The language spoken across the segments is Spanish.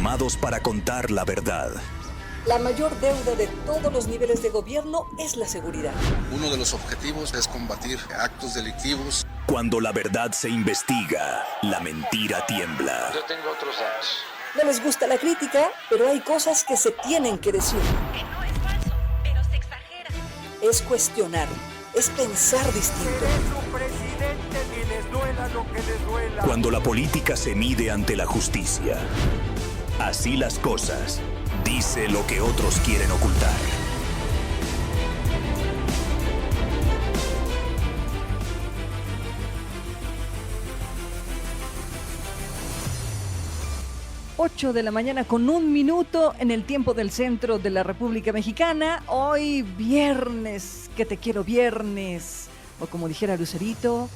Formados para contar la verdad. La mayor deuda de todos los niveles de gobierno es la seguridad. Uno de los objetivos es combatir actos delictivos. Cuando la verdad se investiga, la mentira tiembla. Yo tengo otros datos. No les gusta la crítica, pero hay cosas que se tienen que decir. Que no es falso, pero se exagera. Es cuestionar, es pensar distinto. Cuando la política se mide ante la justicia. Así las cosas. Dice lo que otros quieren ocultar. Ocho de la mañana con 1 minuto en el tiempo del centro de la República Mexicana. Hoy viernes, que te quiero viernes. O como dijera Lucerito,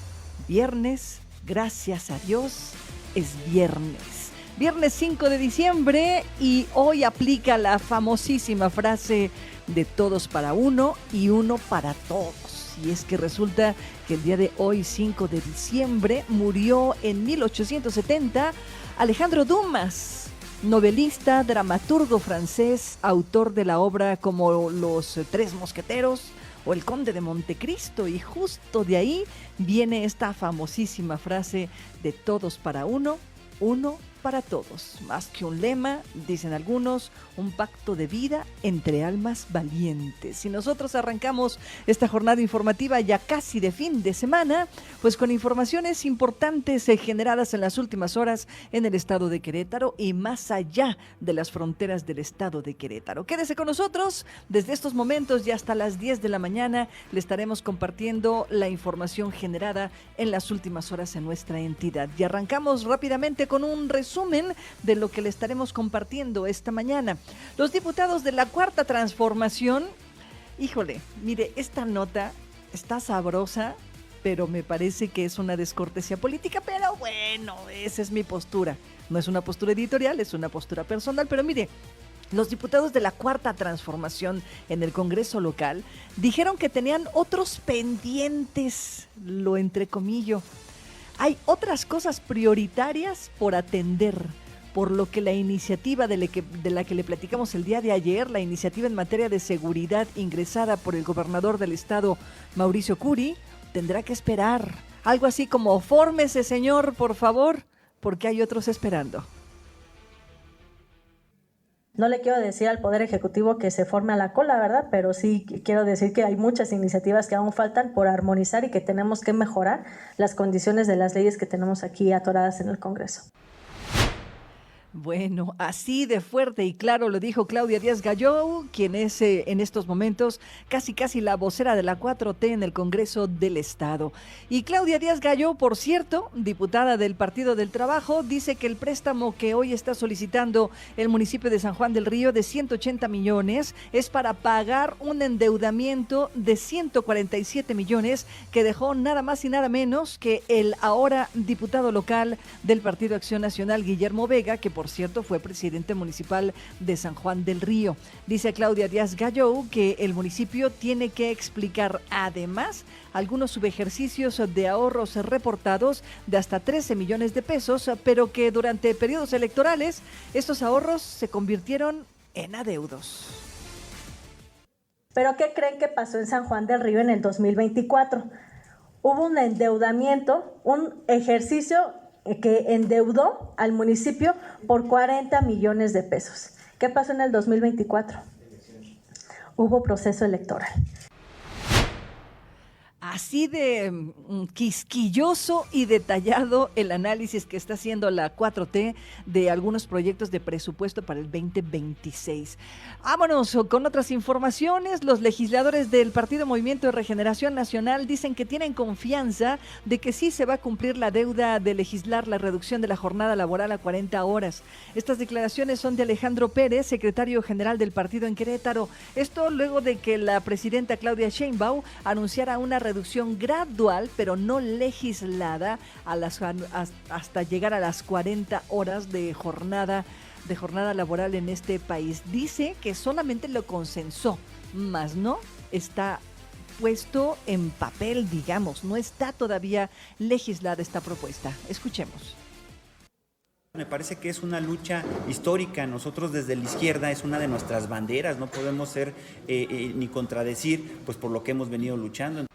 viernes, gracias a Dios, es viernes. Viernes 5 de diciembre y hoy aplica la famosísima frase de todos para uno y uno para todos. Y es que resulta que el día de hoy, 5 de diciembre, murió en 1870 Alejandro Dumas, novelista, dramaturgo francés, autor de la obra como Los Tres Mosqueteros o El Conde de Montecristo. Y justo de ahí viene esta famosísima frase de todos para uno, uno para todos. Más que un lema, dicen algunos, un pacto de vida entre almas valientes. Y nosotros arrancamos esta jornada informativa ya casi de fin de semana, pues con informaciones importantes generadas en las últimas horas en el estado de Querétaro y más allá de las fronteras del estado de Querétaro. Quédese con nosotros, desde estos momentos y hasta las 10 de la mañana le estaremos compartiendo la información generada en las últimas horas en nuestra entidad. Y arrancamos rápidamente con un resumen de lo que le estaremos compartiendo esta mañana. Los diputados de la Cuarta Transformación, híjole, mire, esta nota está sabrosa, pero me parece que es una descortesía política, pero bueno, esa es mi postura. No es una postura editorial, es una postura personal, pero mire, los diputados de la Cuarta Transformación en el Congreso local dijeron que tenían otros pendientes, lo entrecomillo. Hay otras cosas prioritarias por atender, por lo que la iniciativa de la que le platicamos el día de ayer, la iniciativa en materia de seguridad ingresada por el gobernador del estado, Mauricio Curi, tendrá que esperar. Algo así como, fórmese señor, por favor, porque hay otros esperando. No le quiero decir al Poder Ejecutivo que se forme a la cola, ¿verdad? Pero sí quiero decir que hay muchas iniciativas que aún faltan por armonizar y que tenemos que mejorar las condiciones de las leyes que tenemos aquí atoradas en el Congreso. Bueno, así de fuerte y claro lo dijo Claudia Díaz Galló, quien es en estos momentos casi la vocera de la 4T en el Congreso del Estado. Y Claudia Díaz Galló, por cierto, diputada del Partido del Trabajo, dice que el préstamo que hoy está solicitando el municipio de San Juan del Río de 180 millones es para pagar un endeudamiento de 147 millones que dejó nada más y nada menos que el ahora diputado local del Partido Acción Nacional, Guillermo Vega, que por cierto fue presidente municipal de San Juan del Río. Dice Claudia Díaz Galló que el municipio tiene que explicar además algunos subejercicios de ahorros reportados de hasta 13 millones de pesos, pero que durante periodos electorales estos ahorros se convirtieron en adeudos. ¿Pero qué creen que pasó en San Juan del Río en el 2024? Hubo un endeudamiento, un ejercicio que endeudó al municipio por 40 millones de pesos. ¿Qué pasó en el 2024? Hubo proceso electoral. Así de quisquilloso y detallado el análisis que está haciendo la 4T de algunos proyectos de presupuesto para el 2026. Vámonos con otras informaciones. Los legisladores del Partido Movimiento de Regeneración Nacional dicen que tienen confianza de que sí se va a cumplir la deuda de legislar la reducción de la jornada laboral a 40 horas. Estas declaraciones son de Alejandro Pérez, secretario general del partido en Querétaro. Esto luego de que la presidenta Claudia Sheinbaum anunciara una reducción gradual, pero no legislada, hasta llegar a las 40 horas de jornada laboral en este país. Dice que solamente lo consensó, más no está puesto en papel, digamos, no está todavía legislada esta propuesta. Escuchemos. Me parece que es una lucha histórica. Nosotros desde la izquierda es una de nuestras banderas. No podemos ser ni contradecir pues por lo que hemos venido luchando.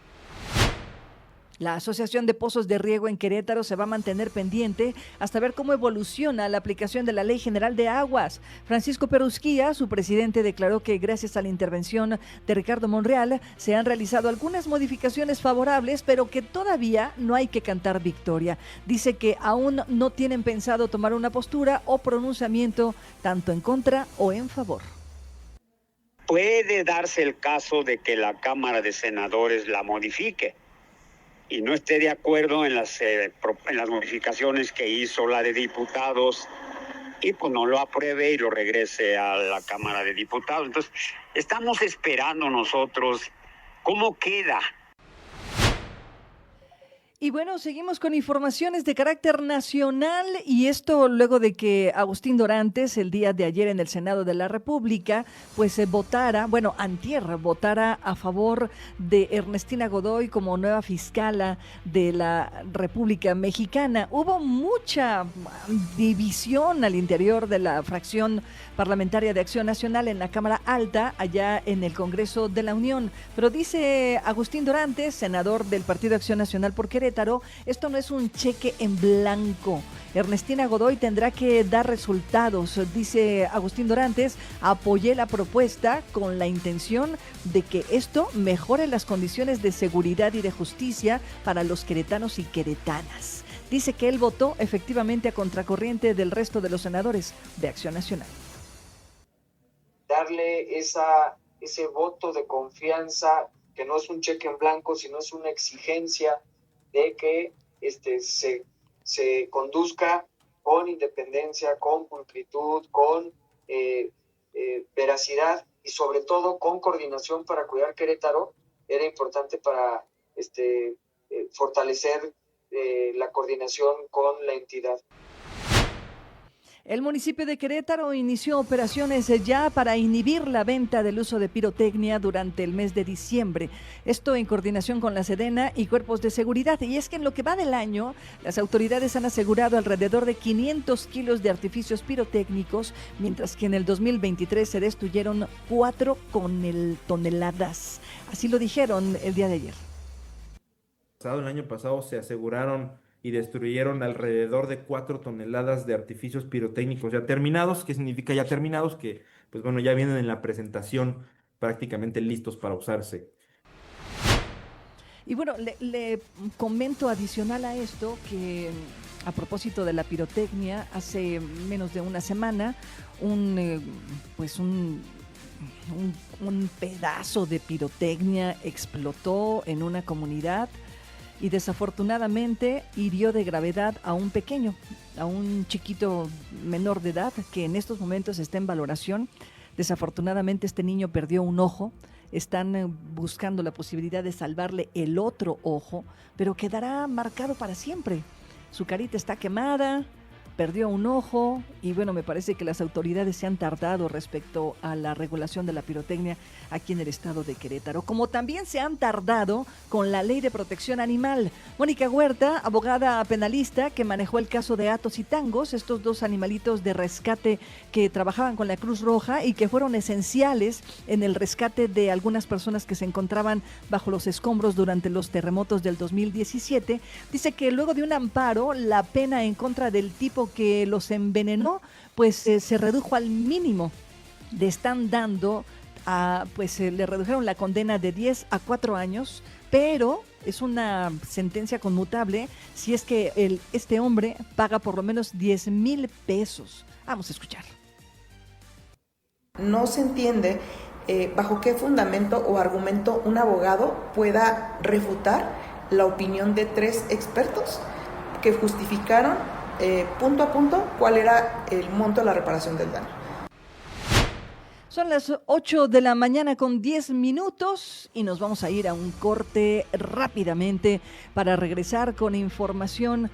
La Asociación de Pozos de Riego en Querétaro se va a mantener pendiente hasta ver cómo evoluciona la aplicación de la Ley General de Aguas. Francisco Perusquía, su presidente, declaró que gracias a la intervención de Ricardo Monreal se han realizado algunas modificaciones favorables, pero que todavía no hay que cantar victoria. Dice que aún no tienen pensado tomar una postura o pronunciamiento tanto en contra o en favor. Puede darse el caso de que la Cámara de Senadores la modifique y no esté de acuerdo en las modificaciones que hizo la de diputados y pues no lo apruebe y lo regrese a la Cámara de Diputados. Entonces, estamos esperando nosotros cómo queda. Y bueno, seguimos con informaciones de carácter nacional y esto luego de que Agustín Dorantes el día de ayer en el Senado de la República pues votara a favor de Ernestina Godoy como nueva fiscala de la República Mexicana. Hubo mucha división al interior de la fracción parlamentaria de Acción Nacional en la Cámara Alta, allá en el Congreso de la Unión, pero dice Agustín Dorantes, senador del Partido Acción Nacional por Querétaro, esto no es un cheque en blanco. Ernestina Godoy tendrá que dar resultados. Dice Agustín Dorantes, apoyé la propuesta con la intención de que esto mejore las condiciones de seguridad y de justicia para los queretanos y queretanas. Dice que él votó efectivamente a contracorriente del resto de los senadores de Acción Nacional. Darle ese voto de confianza, que no es un cheque en blanco, sino es una exigencia de que se conduzca con independencia, con pulcritud, con veracidad y sobre todo con coordinación para cuidar Querétaro. Era importante para fortalecer la coordinación con la entidad. El municipio de Querétaro inició operaciones ya para inhibir la venta del uso de pirotecnia durante el mes de diciembre. Esto en coordinación con la Sedena y cuerpos de seguridad. Y es que en lo que va del año, las autoridades han asegurado alrededor de 500 kilos de artificios pirotécnicos, mientras que en el 2023 se destruyeron 4 toneladas. Así lo dijeron el día de ayer. El año pasado se aseguraron y destruyeron alrededor de 4 toneladas de artificios pirotécnicos ya terminados. ¿Qué significa ya terminados? Que, pues bueno, ya vienen en la presentación prácticamente listos para usarse. Y bueno, le comento adicional a esto que a propósito de la pirotecnia, hace menos de una semana, un pedazo de pirotecnia explotó en una comunidad y desafortunadamente hirió de gravedad a un pequeño, a un chiquito menor de edad que en estos momentos está en valoración. Desafortunadamente este niño perdió un ojo, están buscando la posibilidad de salvarle el otro ojo, pero quedará marcado para siempre. Su carita está quemada, perdió un ojo y bueno, me parece que las autoridades se han tardado respecto a la regulación de la pirotecnia aquí en el estado de Querétaro, como también se han tardado con la ley de protección animal. Mónica Huerta, abogada penalista que manejó el caso de Atos y Tangos, estos 2 animalitos de rescate que trabajaban con la Cruz Roja y que fueron esenciales en el rescate de algunas personas que se encontraban bajo los escombros durante los terremotos del 2017, dice que luego de un amparo, la pena en contra del tipo que los envenenó, pues se redujo al mínimo. Le están dando, le redujeron la condena de 10 a 4 años, pero es una sentencia conmutable si es que este hombre paga por lo menos 10,000 pesos. Vamos a escuchar. No se entiende bajo qué fundamento o argumento un abogado pueda refutar la opinión de 3 expertos que justificaron punto a punto cuál era el monto de la reparación del daño. Son las 8 de la mañana con 10 minutos y nos vamos a ir a un corte rápidamente para regresar con información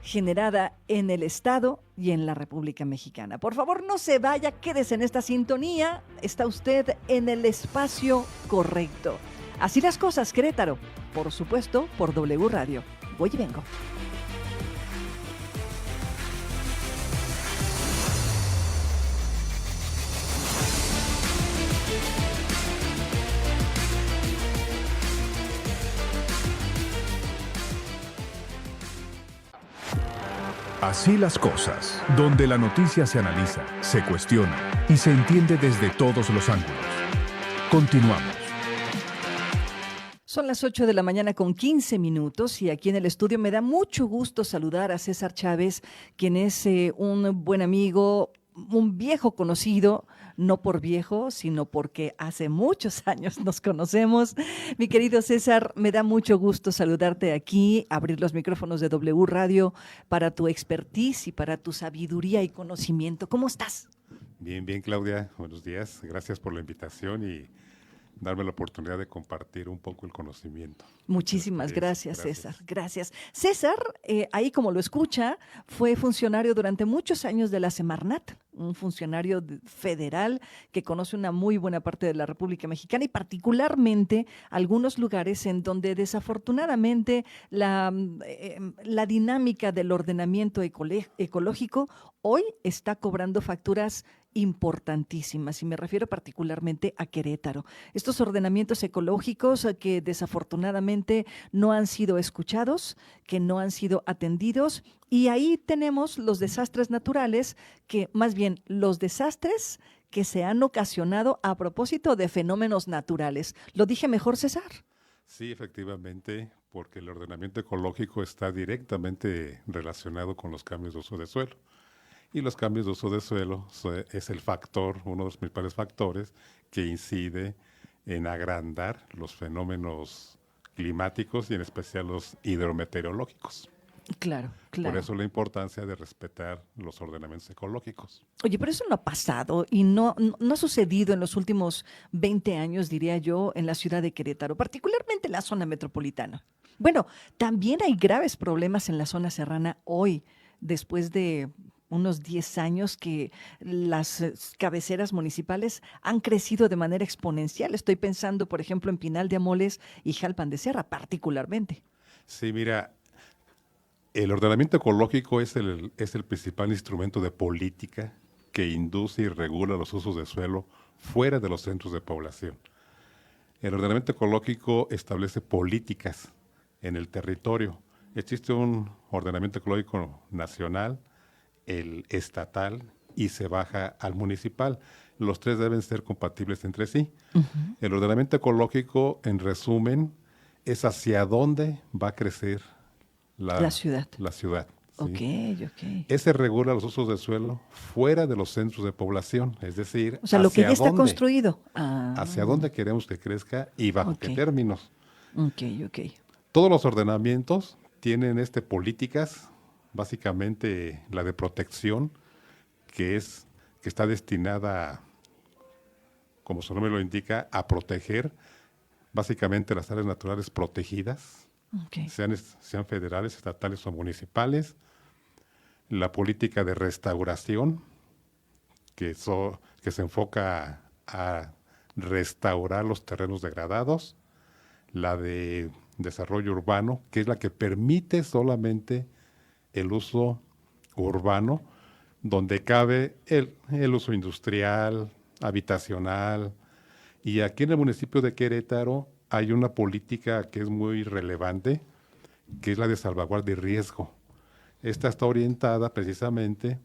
generada en el Estado y en la República Mexicana. Por favor, no se vaya, quédese en esta sintonía. Está usted en el espacio correcto. Así las cosas, Querétaro. Por supuesto, por W Radio. Voy y vengo. Así las cosas, donde la noticia se analiza, se cuestiona y se entiende desde todos los ángulos. Continuamos. Son las 8 de la mañana con 15 minutos y aquí en el estudio me da mucho gusto saludar a César Chávez, quien es un buen amigo, un viejo conocido, no por viejo, sino porque hace muchos años nos conocemos. Mi querido César, me da mucho gusto saludarte aquí, abrir los micrófonos de W Radio para tu expertise y para tu sabiduría y conocimiento. ¿Cómo estás? Bien, bien, Claudia. Buenos días. Gracias por la invitación y darme la oportunidad de compartir un poco el conocimiento. Muchísimas gracias, César. Gracias. César, ahí como lo escucha, fue funcionario durante muchos años de la Semarnat, un funcionario federal que conoce una muy buena parte de la República Mexicana y particularmente algunos lugares en donde desafortunadamente la dinámica del ordenamiento ecológico hoy está cobrando facturas importantísimas, y me refiero particularmente a Querétaro. Estos ordenamientos ecológicos que desafortunadamente no han sido escuchados, que no han sido atendidos, y ahí tenemos los desastres naturales, que más bien los desastres que se han ocasionado a propósito de fenómenos naturales. ¿Lo dije mejor, César? Sí, efectivamente, porque el ordenamiento ecológico está directamente relacionado con los cambios de uso de suelo. Y los cambios de uso de suelo es el factor, uno de los principales factores que incide en agrandar los fenómenos climáticos y en especial los hidrometeorológicos. Claro, claro. Por eso la importancia de respetar los ordenamientos ecológicos. Oye, pero eso no ha pasado y no ha sucedido en los últimos 20 años, diría yo, en la ciudad de Querétaro, particularmente en la zona metropolitana. Bueno, también hay graves problemas en la zona serrana hoy, después de unos 10 años que las cabeceras municipales han crecido de manera exponencial. Estoy pensando, por ejemplo, en Pinal de Amoles y Jalpan de Serra, particularmente. Sí, mira, el ordenamiento ecológico es el principal instrumento de política que induce y regula los usos de suelo fuera de los centros de población. El ordenamiento ecológico establece políticas en el territorio. Existe un ordenamiento ecológico nacional, el estatal y se baja al municipal. Los tres deben ser compatibles entre sí. Uh-huh. El ordenamiento ecológico, en resumen, es hacia dónde va a crecer la ciudad. ¿Sí? Ok. Ese regula los usos de suelo fuera de los centros de población, es decir, o sea, lo que ya está construido. Hacia dónde queremos que crezca y bajo qué términos. Ok. Todos los ordenamientos tienen políticas, básicamente la de protección, que está destinada, como su nombre lo indica, a proteger básicamente las áreas naturales protegidas, sean federales, estatales o municipales. La política de restauración, que se enfoca a restaurar los terrenos degradados. La de desarrollo urbano, que es la que permite solamente el uso urbano, donde cabe el uso industrial, habitacional. Y aquí en el municipio de Querétaro hay una política que es muy relevante, que es la de salvaguardia y riesgo. Esta está orientada precisamente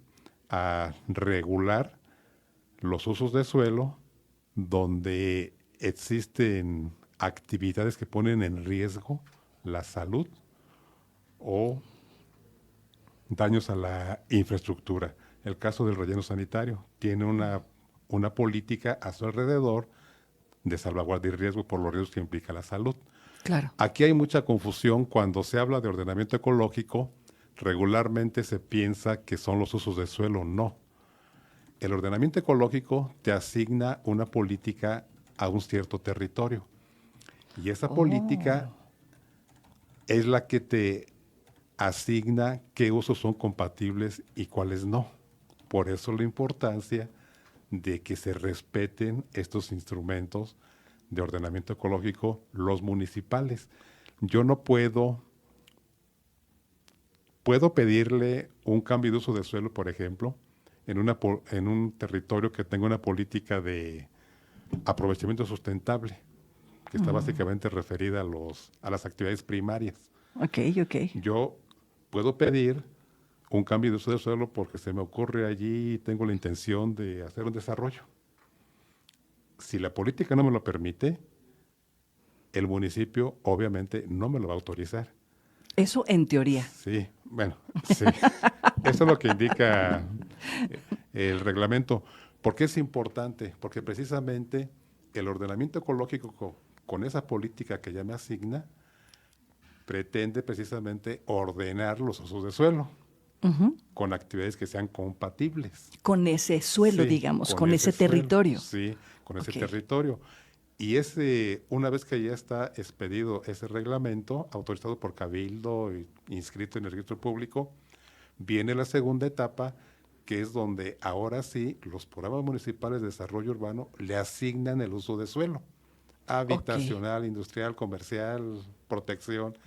a regular los usos de suelo donde existen actividades que ponen en riesgo la salud o daños a la infraestructura. El caso del relleno sanitario tiene una política a su alrededor de salvaguardia y riesgo por los riesgos que implica la salud. Claro. Aquí hay mucha confusión. Cuando se habla de ordenamiento ecológico, regularmente se piensa que son los usos de suelo. No. El ordenamiento ecológico te asigna una política a un cierto territorio. Y esa política es la que te asigna qué usos son compatibles y cuáles no. Por eso la importancia de que se respeten estos instrumentos de ordenamiento ecológico, los municipales. Yo no puedo pedirle un cambio de uso de suelo, por ejemplo, en un territorio que tenga una política de aprovechamiento sustentable, que está básicamente referida a las actividades primarias. Ok. Yo puedo pedir un cambio de uso del suelo porque se me ocurre allí y tengo la intención de hacer un desarrollo. Si la política no me lo permite, el municipio obviamente no me lo va a autorizar. Eso en teoría. Sí, bueno, sí. Eso es lo que indica el reglamento. ¿Por qué es importante? Porque precisamente el ordenamiento ecológico con esa política que ya me asigna pretende precisamente ordenar los usos de suelo con actividades que sean compatibles. Con ese suelo, Sí, digamos, con ese suelo, territorio. Sí, con ese Ok. territorio. Y una vez que ya está expedido ese reglamento, autorizado por Cabildo y inscrito en el registro público, viene la segunda etapa, que es donde ahora sí los programas municipales de desarrollo urbano le asignan el uso de suelo, habitacional, industrial, comercial, protección,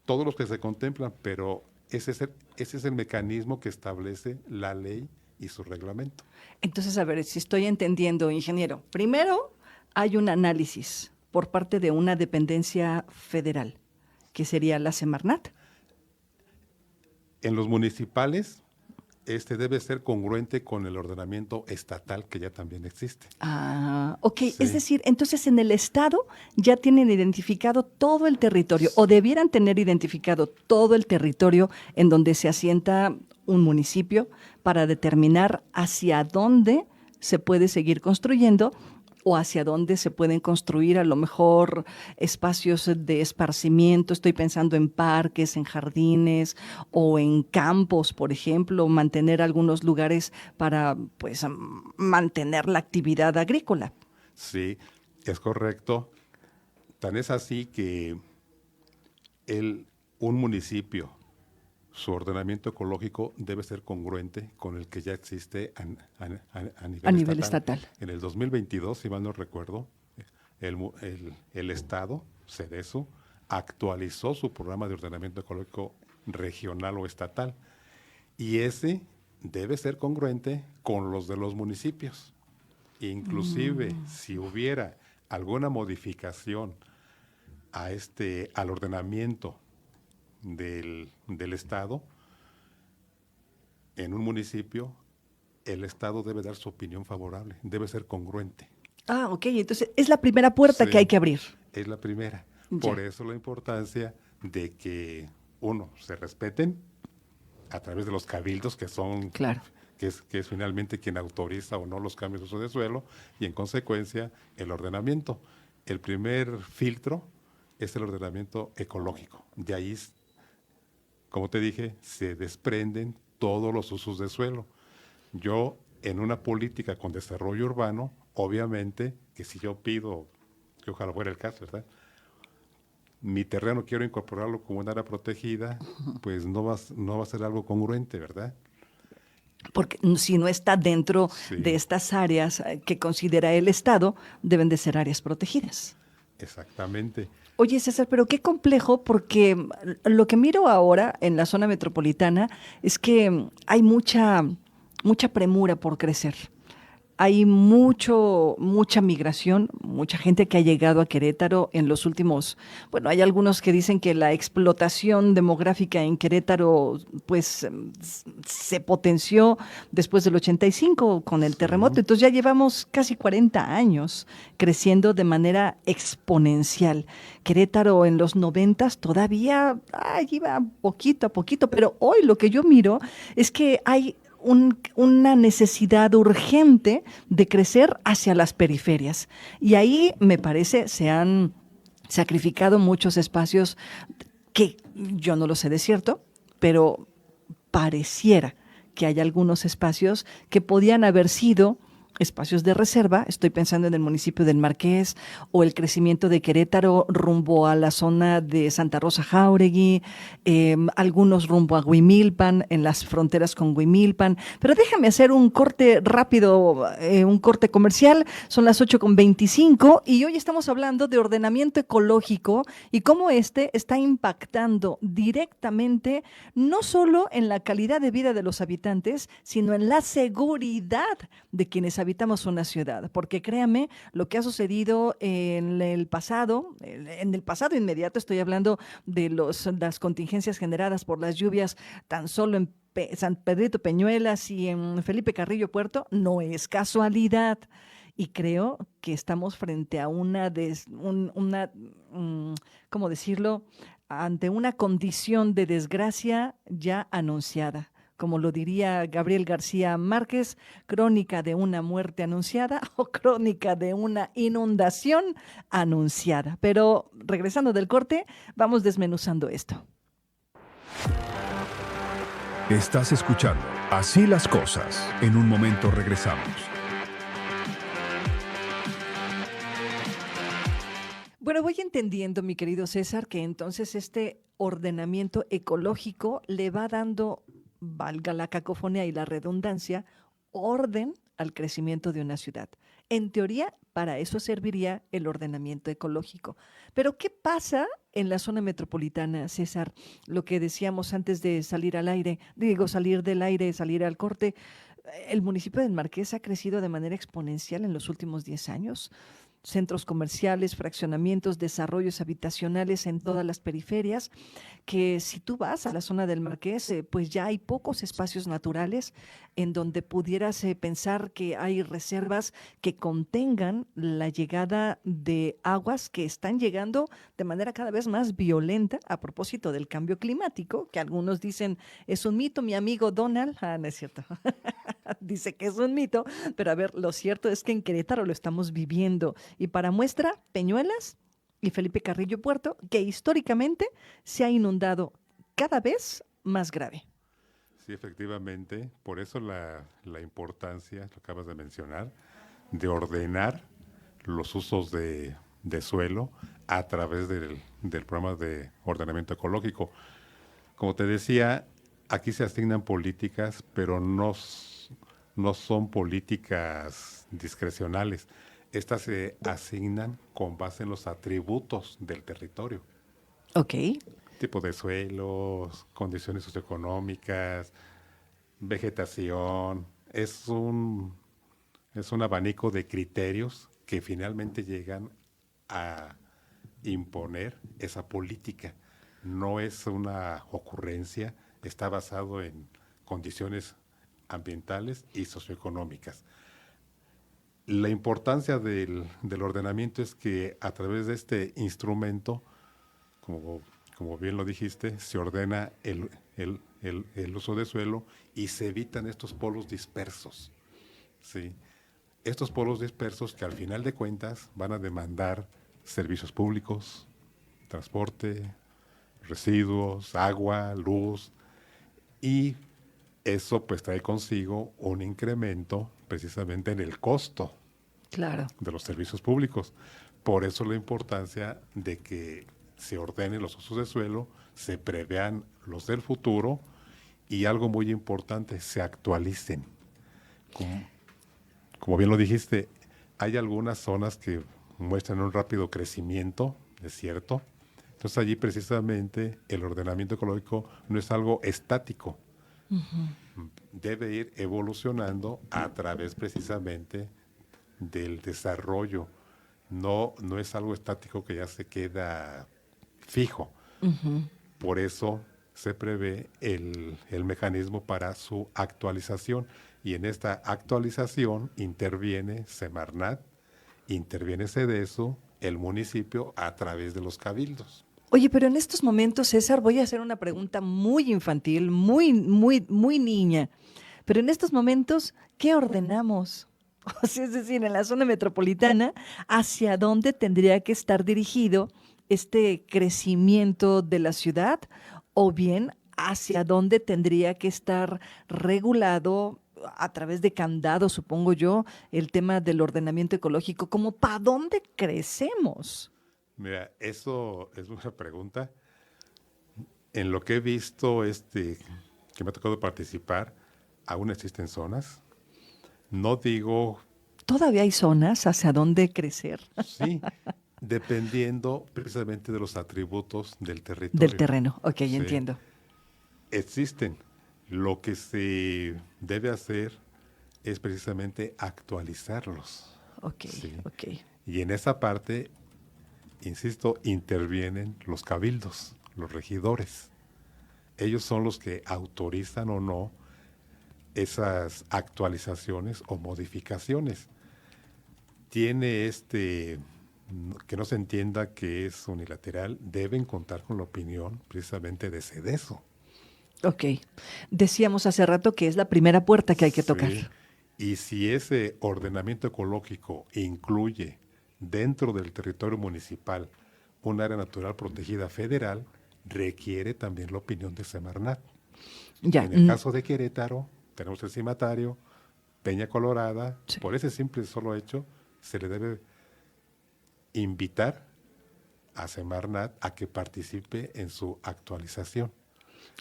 todos los que se contemplan, pero ese es el mecanismo que establece la ley y su reglamento. Entonces, a ver, si estoy entendiendo, ingeniero, primero hay un análisis por parte de una dependencia federal, que sería la Semarnat. En los municipales, debe ser congruente con el ordenamiento estatal que ya también existe. Ah, ok. Sí. Es decir, entonces en el Estado ya tienen identificado todo el territorio, o debieran tener identificado todo el territorio en donde se asienta un municipio para determinar hacia dónde se puede seguir construyendo o hacia dónde se pueden construir a lo mejor espacios de esparcimiento. Estoy pensando en parques, en jardines o en campos, por ejemplo, mantener algunos lugares para pues mantener la actividad agrícola. Sí, es correcto. Tan es así que un municipio, su ordenamiento ecológico debe ser congruente con el que ya existe a nivel estatal. En el 2022, si mal no recuerdo, el Estado, CEDESO, actualizó su programa de ordenamiento ecológico regional o estatal, y ese debe ser congruente con los de los municipios. Inclusive, si hubiera alguna modificación al ordenamiento del Estado, en un municipio, el Estado debe dar su opinión favorable, debe ser congruente. Ah, ok, entonces es la primera puerta que hay que abrir. Es la primera. Ya. Por eso la importancia de que, se respeten a través de los cabildos, que son, claro, que es finalmente quien autoriza o no los cambios de uso de suelo, y en consecuencia el ordenamiento. El primer filtro es el ordenamiento ecológico. De ahí, como te dije, se desprenden todos los usos de suelo. Yo, en una política con desarrollo urbano, obviamente, que si yo pido, que ojalá fuera el caso, ¿verdad?, mi terreno quiero incorporarlo como un área protegida, pues no va a ser algo congruente, ¿verdad? Porque si no está dentro de estas áreas que considera el Estado, deben de ser áreas protegidas. Exactamente. Oye, César, pero qué complejo, porque lo que miro ahora en la zona metropolitana es que hay mucha premura por crecer. Hay mucha migración, mucha gente que ha llegado a Querétaro en los últimos, hay algunos que dicen que la explotación demográfica en Querétaro pues se potenció después del 85 con el terremoto. Entonces ya llevamos casi 40 años creciendo de manera exponencial. Querétaro en los 90s todavía iba poquito a poquito, pero hoy lo que yo miro es que hay una necesidad urgente de crecer hacia las periferias. Y ahí, me parece, se han sacrificado muchos espacios que yo no lo sé de cierto, pero pareciera que hay algunos espacios que podían haber sido espacios de reserva. Estoy pensando en el municipio del Marqués o el crecimiento de Querétaro rumbo a la zona de Santa Rosa Jáuregui, algunos rumbo a Huimilpan, en las fronteras con Huimilpan. Pero déjame hacer un corte rápido, un corte comercial. Son las 8:25 y hoy estamos hablando de ordenamiento ecológico y cómo está impactando directamente no solo en la calidad de vida de los habitantes, sino en la seguridad de quienes habitamos una ciudad, porque créame, lo que ha sucedido en el pasado inmediato, estoy hablando de las contingencias generadas por las lluvias tan solo en San Pedrito Peñuelas y en Felipe Carrillo Puerto, no es casualidad. Y creo que estamos frente a ¿cómo decirlo? Ante una condición de desgracia ya anunciada. Como lo diría Gabriel García Márquez, crónica de una muerte anunciada o crónica de una inundación anunciada. Pero regresando del corte, vamos desmenuzando esto. Estás escuchando Así las cosas. En un momento regresamos. Bueno, voy entendiendo, mi querido César, que entonces este ordenamiento ecológico le va dando, valga la cacofonía y la redundancia, orden al crecimiento de una ciudad. En teoría, para eso serviría el ordenamiento ecológico. Pero, ¿qué pasa en la zona metropolitana, César? Lo que decíamos antes de salir al aire, salir del aire, salir al corte, el municipio del Marqués ha crecido de manera exponencial en los últimos 10 años. Centros comerciales, fraccionamientos, desarrollos habitacionales en todas las periferias, que si tú vas a la zona del Marqués, pues ya hay pocos espacios naturales en donde pudieras pensar que hay reservas que contengan la llegada de aguas que están llegando de manera cada vez más violenta a propósito del cambio climático, que algunos dicen es un mito, mi amigo Donald, no es cierto, dice que es un mito, pero a ver, lo cierto es que en Querétaro lo estamos viviendo. Y para muestra, Peñuelas y Felipe Carrillo Puerto, que históricamente se ha inundado cada vez más grave. Sí, efectivamente, por eso la importancia, lo acabas de mencionar, de ordenar los usos de suelo a través del programa de ordenamiento ecológico. Como te decía, aquí se asignan políticas, pero no son políticas discrecionales. Estas se asignan con base en los atributos del territorio. Ok. Tipo de suelos, condiciones socioeconómicas, vegetación. Es un abanico de criterios que finalmente llegan a imponer esa política. No es una ocurrencia, está basado en condiciones ambientales y socioeconómicas. La importancia del ordenamiento es que a través de este instrumento, como bien lo dijiste, se ordena el uso de suelo y se evitan estos polos dispersos, ¿sí? Estos polos dispersos que al final de cuentas van a demandar servicios públicos, transporte, residuos, agua, luz, y eso pues trae consigo un incremento precisamente en el costo de los servicios públicos. Por eso la importancia de que se ordenen los usos de suelo, se prevean los del futuro y algo muy importante, se actualicen. Como bien lo dijiste, hay algunas zonas que muestran un rápido crecimiento, es cierto. Entonces allí precisamente el ordenamiento ecológico no es algo estático. Uh-huh. Debe ir evolucionando a través precisamente del desarrollo. No es algo estático que ya se queda fijo. Uh-huh. Por eso se prevé el mecanismo para su actualización. Y en esta actualización interviene Semarnat, interviene Sedeso, el municipio a través de los cabildos. Oye, pero en estos momentos, César, voy a hacer una pregunta muy infantil, muy niña. Pero en estos momentos, ¿qué ordenamos? O sea, es decir, en la zona metropolitana, ¿hacia dónde tendría que estar dirigido este crecimiento de la ciudad? O bien, ¿hacia dónde tendría que estar regulado a través de candados, supongo yo, el tema del ordenamiento ecológico? ¿Cómo para dónde crecemos? Mira, eso es una pregunta. En lo que he visto, que me ha tocado participar, aún existen zonas. No digo... ¿Todavía hay zonas hacia dónde crecer? Sí, dependiendo precisamente de los atributos del territorio. Del terreno, ok, sí. Entiendo. Existen. Lo que se debe hacer es precisamente actualizarlos. Ok, ¿sí? ok. Y en esa parte, insisto, intervienen los cabildos, los regidores. Ellos son los que autorizan o no esas actualizaciones o modificaciones. Tiene que no se entienda que es unilateral, deben contar con la opinión precisamente de Sedeso. Ok. Decíamos hace rato que es la primera puerta que hay que tocar. Sí. Y si ese ordenamiento ecológico incluye dentro del territorio municipal un área natural protegida federal, requiere también la opinión de Semarnat. Ya. En el caso de Querétaro, tenemos el cimatario, Peña Colorada, sí. Por ese simple y solo hecho, se le debe invitar a Semarnat a que participe en su actualización.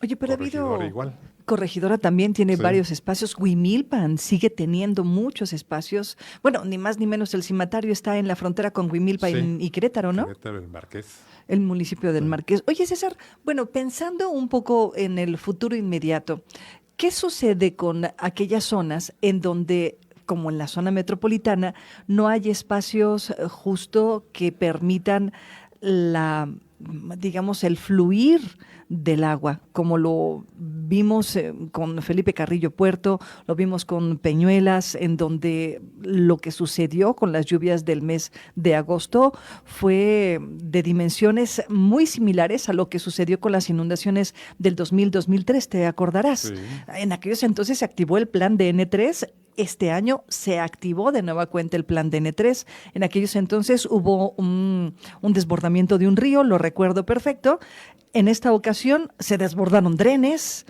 Oye, pero Corregidora ha habido... igual. Corregidora también tiene Sí. varios espacios. Huimilpan sigue teniendo muchos espacios. Bueno, ni más ni menos el cimatario está en la frontera con Huimilpan Sí. y Querétaro, ¿no? Querétaro, el Marqués. El municipio del Marqués. Oye, César, bueno, pensando un poco en el futuro inmediato, ¿qué sucede con aquellas zonas en donde, como en la zona metropolitana, no hay espacios justo que permitan digamos, el fluir del agua, como lo vimos con Felipe Carrillo Puerto, lo vimos con Peñuelas, en donde lo que sucedió con las lluvias del mes de agosto fue de dimensiones muy similares a lo que sucedió con las inundaciones del 2000-2003, te acordarás. Sí. En aquellos entonces se activó el plan de N3. Este año se activó de nueva cuenta el plan de N3. En aquellos entonces hubo un desbordamiento de un río, lo recuerdo perfecto. En esta ocasión se desbordaron drenes.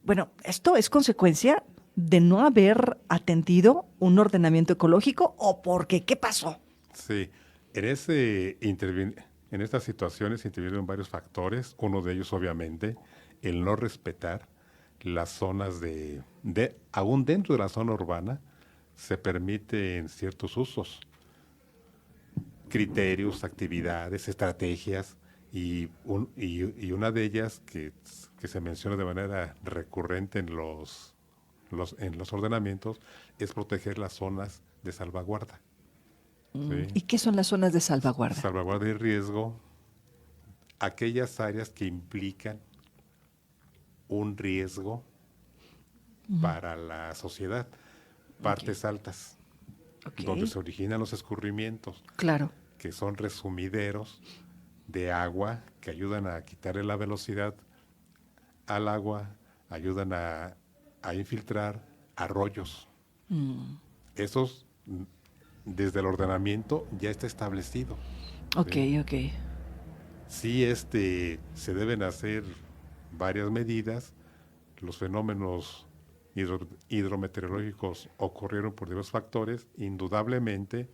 Bueno, esto es consecuencia de no haber atendido un ordenamiento ecológico o porque, ¿qué pasó? Sí, en estas situaciones intervienen varios factores. Uno de ellos, obviamente, el no respetar las zonas aún dentro de la zona urbana se permiten ciertos usos, criterios, actividades, estrategias, y una de ellas que se menciona de manera recurrente en los ordenamientos es proteger las zonas de salvaguarda. ¿Sí? ¿Y qué son las zonas de salvaguarda? Salvaguarda y riesgo, aquellas áreas que implican un riesgo para la sociedad, partes altas, donde se originan los escurrimientos, claro, que son resumideros de agua que ayudan a quitarle la velocidad al agua, ayudan a infiltrar arroyos. Esos, desde el ordenamiento, ya está establecido. Ok, ¿sí? ok. Sí, se deben hacer varias medidas. Los fenómenos hidrometeorológicos ocurrieron por diversos factores. Indudablemente,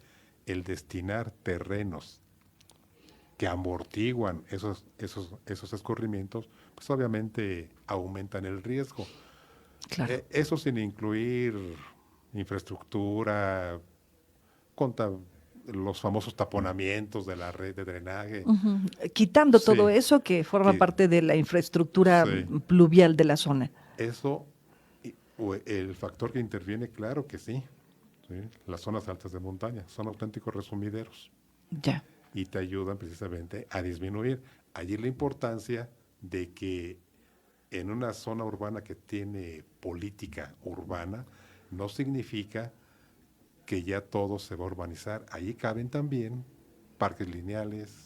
el destinar terrenos que amortiguan esos escurrimientos, pues obviamente aumentan el riesgo. Claro. Eso sin incluir infraestructura, los famosos taponamientos de la red de drenaje. Uh-huh. Quitando todo Sí. eso que forma parte de la infraestructura pluvial de la zona. Eso, el factor que interviene, claro que sí. Las zonas altas de montaña son auténticos resumideros. Ya. Y te ayudan precisamente a disminuir. Allí la importancia de que en una zona urbana que tiene política urbana, no significa que ya todo se va a urbanizar. Allí caben también parques lineales,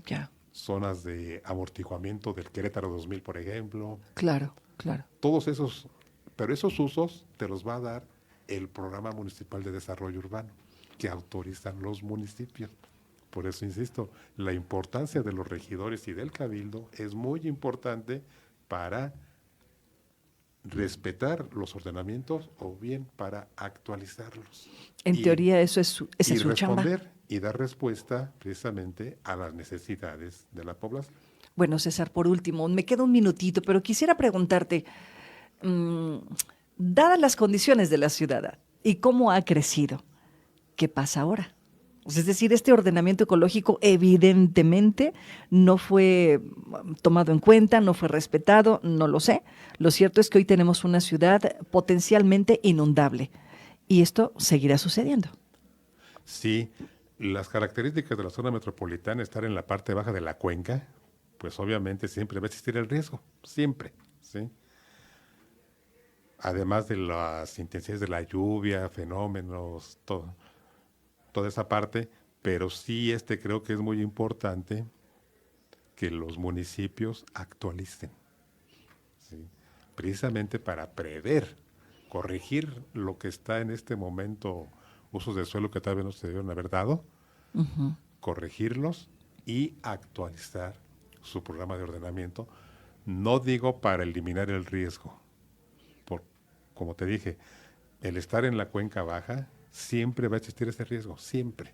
ya, zonas de amortiguamiento del Querétaro 2000, por ejemplo. Claro, claro. Todos esos, pero esos usos te los va a dar el Programa Municipal de Desarrollo Urbano, que autorizan los municipios. Por eso insisto, la importancia de los regidores y del cabildo es muy importante para respetar los ordenamientos o bien para actualizarlos. En teoría eso es su chamba. Y dar respuesta precisamente a las necesidades de la población. Bueno, César, por último, me queda un minutito, pero quisiera preguntarte, dadas las condiciones de la ciudad y cómo ha crecido, ¿qué pasa ahora? Es decir, este ordenamiento ecológico evidentemente no fue tomado en cuenta, no fue respetado, no lo sé. Lo cierto es que hoy tenemos una ciudad potencialmente inundable y esto seguirá sucediendo. Sí, las características de la zona metropolitana, estar en la parte baja de la cuenca, pues obviamente siempre va a existir el riesgo, siempre, ¿sí? Además de las intensidades de la lluvia, fenómenos, toda esa parte, pero sí creo que es muy importante que los municipios actualicen, ¿sí? Precisamente para prever, corregir lo que está en este momento, usos de suelo que tal vez no se debieron haber dado, corregirlos y actualizar su programa de ordenamiento. No digo para eliminar el riesgo, como te dije, el estar en la cuenca baja, siempre va a existir ese riesgo, siempre.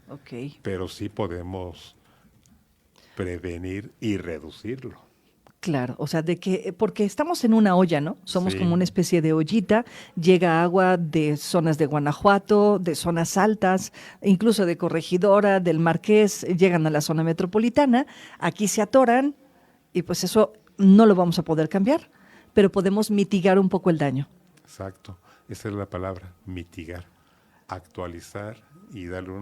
Okay. Pero sí podemos prevenir y reducirlo. Claro, o sea, porque estamos en una olla, ¿no? Somos Sí. como una especie de ollita, llega agua de zonas de Guanajuato, de zonas altas, incluso de Corregidora, del Marqués, llegan a la zona metropolitana, aquí se atoran y pues eso no lo vamos a poder cambiar, pero podemos mitigar un poco el daño. Exacto, esa es la palabra, mitigar, actualizar y darle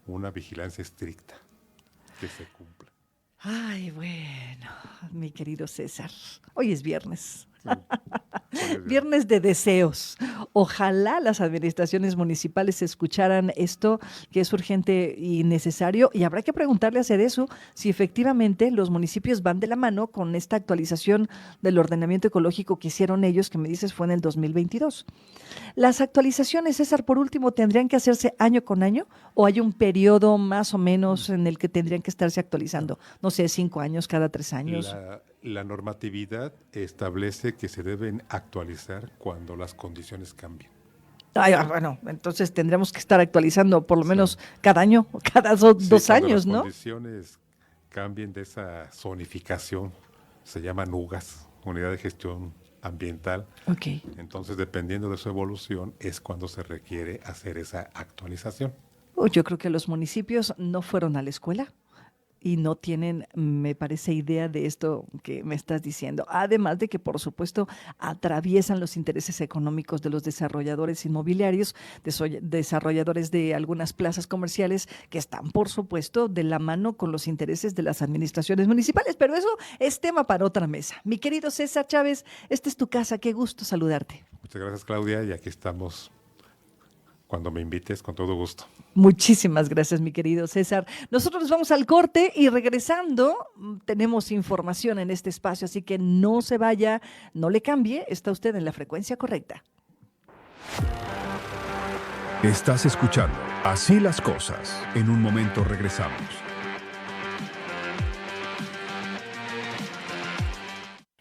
una vigilancia estricta que se cumpla. Ay, bueno, mi querido César, hoy es viernes. Viernes de deseos. Ojalá las administraciones municipales escucharan esto, que es urgente y necesario, y habrá que preguntarle a Cedesu si efectivamente los municipios van de la mano con esta actualización del ordenamiento ecológico que hicieron ellos, que me dices fue en el 2022. Las actualizaciones, César, por último, ¿tendrían que hacerse año con año o hay un periodo más o menos en el que tendrían que estarse actualizando? No sé, 5 años, cada 3 años. La normatividad establece que se deben actualizar cuando las condiciones cambien. Ay, bueno, entonces tendremos que estar actualizando por lo menos cada año, cada dos años, ¿no? Cuando las condiciones cambien de esa zonificación, se llaman UGAS, Unidad de Gestión Ambiental. Okay. Entonces, dependiendo de su evolución, es cuando se requiere hacer esa actualización. Yo creo que los municipios no fueron a la escuela y no tienen, me parece, idea de esto que me estás diciendo. Además de que, por supuesto, atraviesan los intereses económicos de los desarrolladores inmobiliarios, desarrolladores de algunas plazas comerciales que están, por supuesto, de la mano con los intereses de las administraciones municipales. Pero eso es tema para otra mesa. Mi querido César Chávez, esta es tu casa. Qué gusto saludarte. Muchas gracias, Claudia, y aquí estamos. Cuando me invites, con todo gusto. Muchísimas gracias, mi querido César. Nosotros nos vamos al corte y regresando tenemos información en este espacio, así que no se vaya, no le cambie, está usted en la frecuencia correcta. Estás escuchando Así las cosas. En un momento regresamos.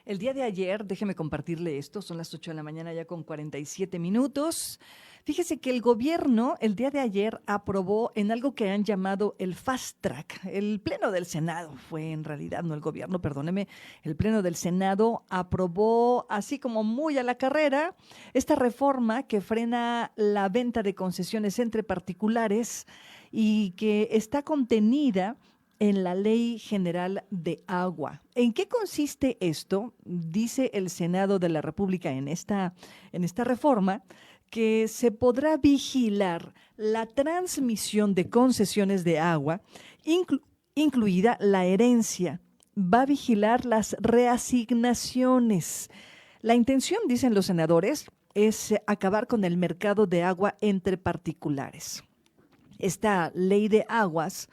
El día de ayer, déjeme compartirle esto, son las 8 de la mañana ya con 47 minutos. Fíjese que el gobierno el día de ayer aprobó en algo que han llamado el Fast Track. El Pleno del Senado fue en realidad, no el gobierno, perdóneme, el Pleno del Senado aprobó así como muy a la carrera esta reforma que frena la venta de concesiones entre particulares y que está contenida en la Ley General de Agua. ¿En qué consiste esto? Dice el Senado de la República en esta reforma que se podrá vigilar la transmisión de concesiones de agua, incluida la herencia. Va a vigilar las reasignaciones. La intención, dicen los senadores, es acabar con el mercado de agua entre particulares. Esta ley de aguas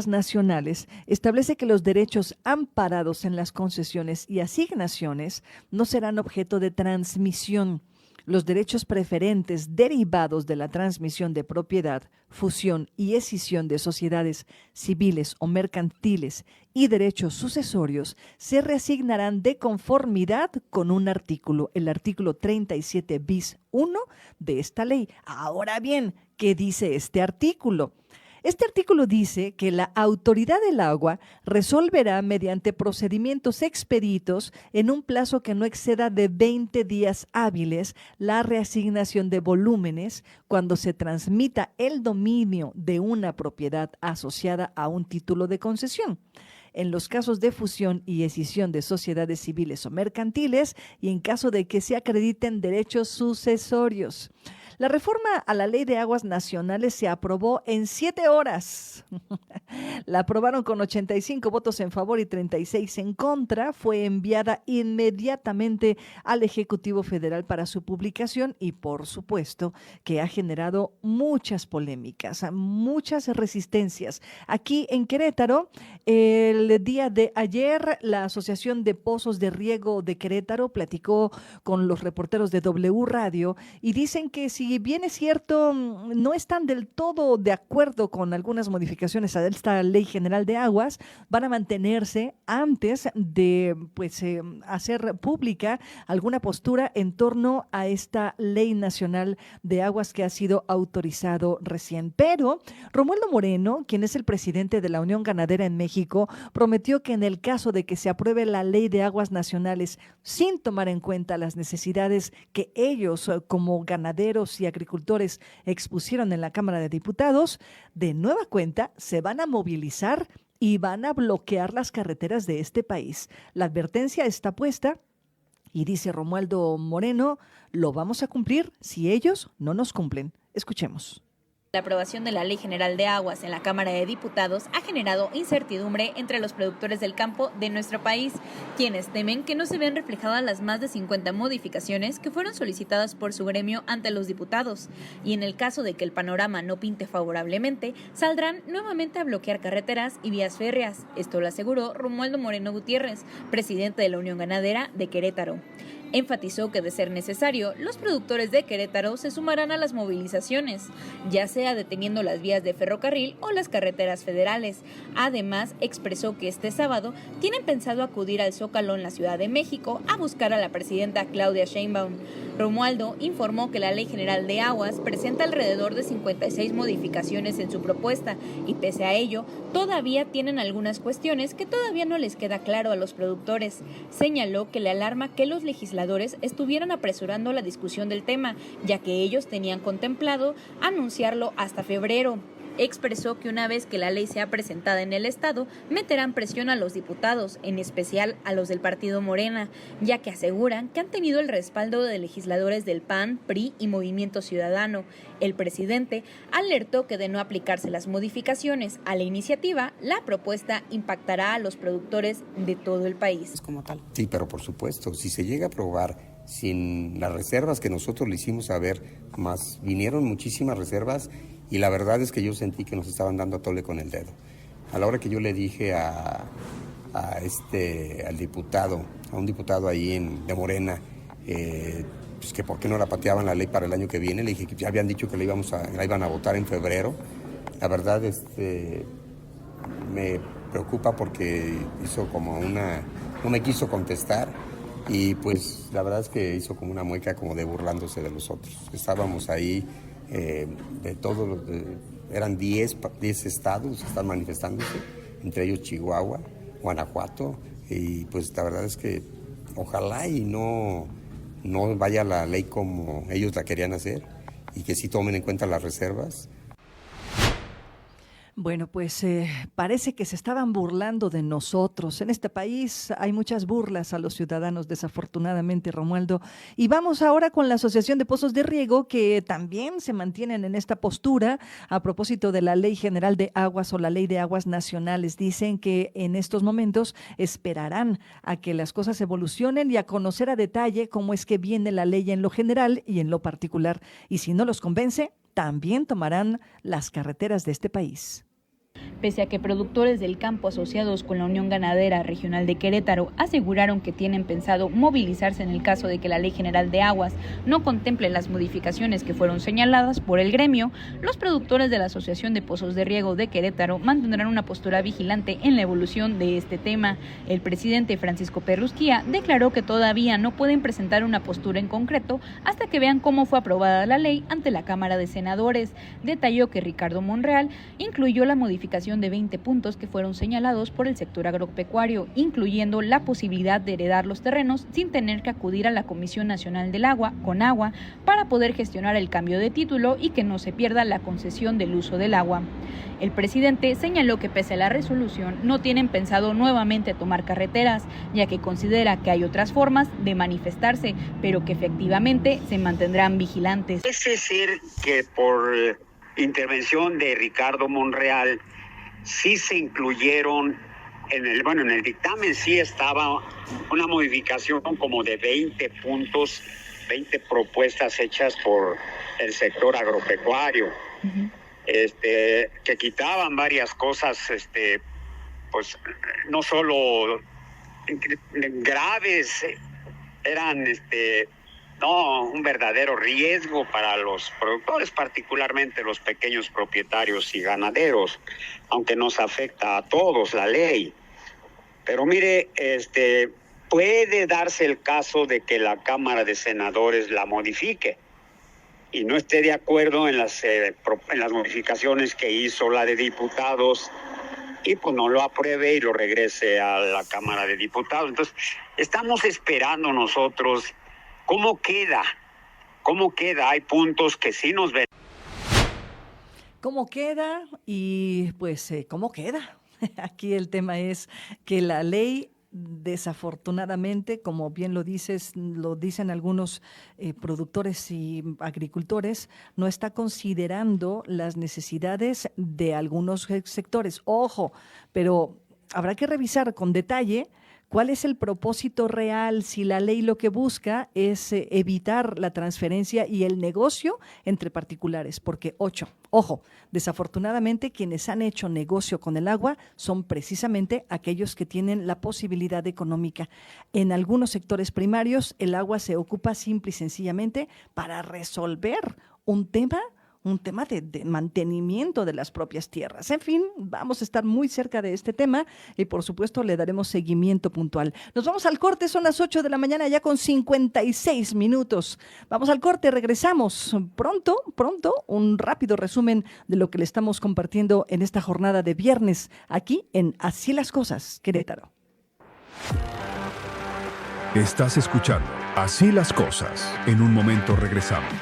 nacionales, establece que los derechos amparados en las concesiones y asignaciones no serán objeto de transmisión. Los derechos preferentes derivados de la transmisión de propiedad, fusión y escisión de sociedades civiles o mercantiles y derechos sucesorios se reasignarán de conformidad con un artículo, el artículo 37 bis 1 de esta ley. Ahora bien, ¿qué dice este artículo? Este artículo dice que la Autoridad del Agua resolverá mediante procedimientos expeditos en un plazo que no exceda de 20 días hábiles la reasignación de volúmenes cuando se transmita el dominio de una propiedad asociada a un título de concesión. en los casos de fusión y escisión de sociedades civiles o mercantiles y en caso de que se acrediten derechos sucesorios. La reforma a la Ley de Aguas Nacionales se aprobó en 7 horas. La aprobaron con 85 votos en favor y 36 en contra. Fue enviada inmediatamente al Ejecutivo Federal para su publicación y, por supuesto, que ha generado muchas polémicas, muchas resistencias. Aquí en Querétaro, el día de ayer, la Asociación de Pozos de Riego de Querétaro platicó con los reporteros de W Radio y dicen que si bien es cierto, no están del todo de acuerdo con algunas modificaciones a esta Ley General de Aguas, van a mantenerse antes de hacer pública alguna postura en torno a esta Ley Nacional de Aguas que ha sido autorizado recién. Pero Romualdo Moreno, quien es el presidente de la Unión Ganadera en México, prometió que en el caso de que se apruebe la Ley de Aguas Nacionales sin tomar en cuenta las necesidades que ellos como ganaderos y agricultores expusieron en la Cámara de Diputados, de nueva cuenta se van a movilizar y van a bloquear las carreteras de este país. La advertencia está puesta y dice Romualdo Moreno, lo vamos a cumplir si ellos no nos cumplen. Escuchemos. La aprobación de la Ley General de Aguas en la Cámara de Diputados ha generado incertidumbre entre los productores del campo de nuestro país, quienes temen que no se vean reflejadas las más de 50 modificaciones que fueron solicitadas por su gremio ante los diputados. Y en el caso de que el panorama no pinte favorablemente, saldrán nuevamente a bloquear carreteras y vías férreas. Esto lo aseguró Romualdo Moreno Gutiérrez, presidente de la Unión Ganadera de Querétaro. Enfatizó que de ser necesario, los productores de Querétaro se sumarán a las movilizaciones, ya sea deteniendo las vías de ferrocarril o las carreteras federales. Además, expresó que este sábado tienen pensado acudir al Zócalo en la Ciudad de México a buscar a la presidenta Claudia Sheinbaum. Romualdo informó que la Ley General de Aguas presenta alrededor de 56 modificaciones en su propuesta y pese a ello, todavía tienen algunas cuestiones que todavía no les queda claro a los productores. Señaló que le alarma que los legisladores estuvieran apresurando la discusión del tema, ya que ellos tenían contemplado anunciarlo hasta febrero. Expresó que una vez que la ley sea presentada en el Estado, meterán presión a los diputados, en especial a los del partido Morena, ya que aseguran que han tenido el respaldo de legisladores del PAN, PRI y Movimiento Ciudadano. El presidente alertó que de no aplicarse las modificaciones a la iniciativa, la propuesta impactará a los productores de todo el país. Como tal. Sí, pero por supuesto, si se llega a aprobar sin las reservas que nosotros le hicimos saber, más vinieron muchísimas reservas, y la verdad es que yo sentí que nos estaban dando a tole con el dedo. A la hora que yo le dije al diputado, a un diputado ahí de Morena, pues que por qué no la pateaban la ley para el año que viene, le dije que ya habían dicho que la iban a votar en febrero. La verdad me preocupa porque hizo como no me quiso contestar y pues la verdad es que hizo como una mueca como de burlándose de los otros. Estábamos ahí de todos eran 10 estados que están manifestándose, entre ellos Chihuahua, Guanajuato, y pues la verdad es que ojalá y no vaya la ley como ellos la querían hacer y que sí tomen en cuenta las reservas. Bueno, pues parece que se estaban burlando de nosotros. En este país hay muchas burlas a los ciudadanos, desafortunadamente, Romualdo. Y vamos ahora con la Asociación de Pozos de Riego, que también se mantienen en esta postura a propósito de la Ley General de Aguas o la Ley de Aguas Nacionales. Dicen que en estos momentos esperarán a que las cosas evolucionen y a conocer a detalle cómo es que viene la ley en lo general y en lo particular. Y si no los convence, también tomarán las carreteras de este país. Pese a que productores del campo asociados con la Unión Ganadera Regional de Querétaro aseguraron que tienen pensado movilizarse en el caso de que la Ley General de Aguas no contemple las modificaciones que fueron señaladas por el gremio, los productores de la Asociación de Pozos de Riego de Querétaro mantendrán una postura vigilante en la evolución de este tema. El presidente Francisco Perrusquía declaró que todavía no pueden presentar una postura en concreto hasta que vean cómo fue aprobada la ley ante la Cámara de Senadores. Detalló que Ricardo Monreal incluyó la modificación modificación de 20 puntos que fueron señalados por el sector agropecuario, incluyendo la posibilidad de heredar los terrenos sin tener que acudir a la Comisión Nacional del Agua, CONAGUA, para poder gestionar el cambio de título y que no se pierda la concesión del uso del agua. El presidente señaló que pese a la resolución no tienen pensado nuevamente tomar carreteras, ya que considera que hay otras formas de manifestarse, pero que efectivamente se mantendrán vigilantes. Parece ser que por intervención de Ricardo Monreal sí se incluyeron en el dictamen sí estaba una modificación como de 20 puntos, 20 propuestas hechas por el sector agropecuario. Uh-huh. Que quitaban varias cosas, pues no solo graves, eran un verdadero riesgo para los productores, particularmente los pequeños propietarios y ganaderos, aunque nos afecta a todos la ley. Pero mire, puede darse el caso de que la Cámara de Senadores la modifique y no esté de acuerdo en las modificaciones que hizo la de diputados y pues no lo apruebe y lo regrese a la Cámara de Diputados. Entonces, estamos esperando nosotros cómo queda. Hay puntos que sí nos ven. ¿Cómo queda? Y pues, ¿cómo queda? Aquí el tema es que la ley, desafortunadamente, como bien lo dicen algunos productores y agricultores, no está considerando las necesidades de algunos sectores. Ojo, pero habrá que revisar con detalle cuál es el propósito real, si la ley lo que busca es evitar la transferencia y el negocio entre particulares, porque ojo, desafortunadamente quienes han hecho negocio con el agua son precisamente aquellos que tienen la posibilidad económica. En algunos sectores primarios el agua se ocupa simple y sencillamente para resolver un tema de mantenimiento de las propias tierras. En fin, vamos a estar muy cerca de este tema y por supuesto le daremos seguimiento puntual. Nos vamos al corte, son las 8 de la mañana ya con 56 minutos. Vamos al corte, regresamos pronto, un rápido resumen de lo que le estamos compartiendo en esta jornada de viernes aquí en Así las Cosas, Querétaro. Estás escuchando Así las Cosas. En un momento regresamos.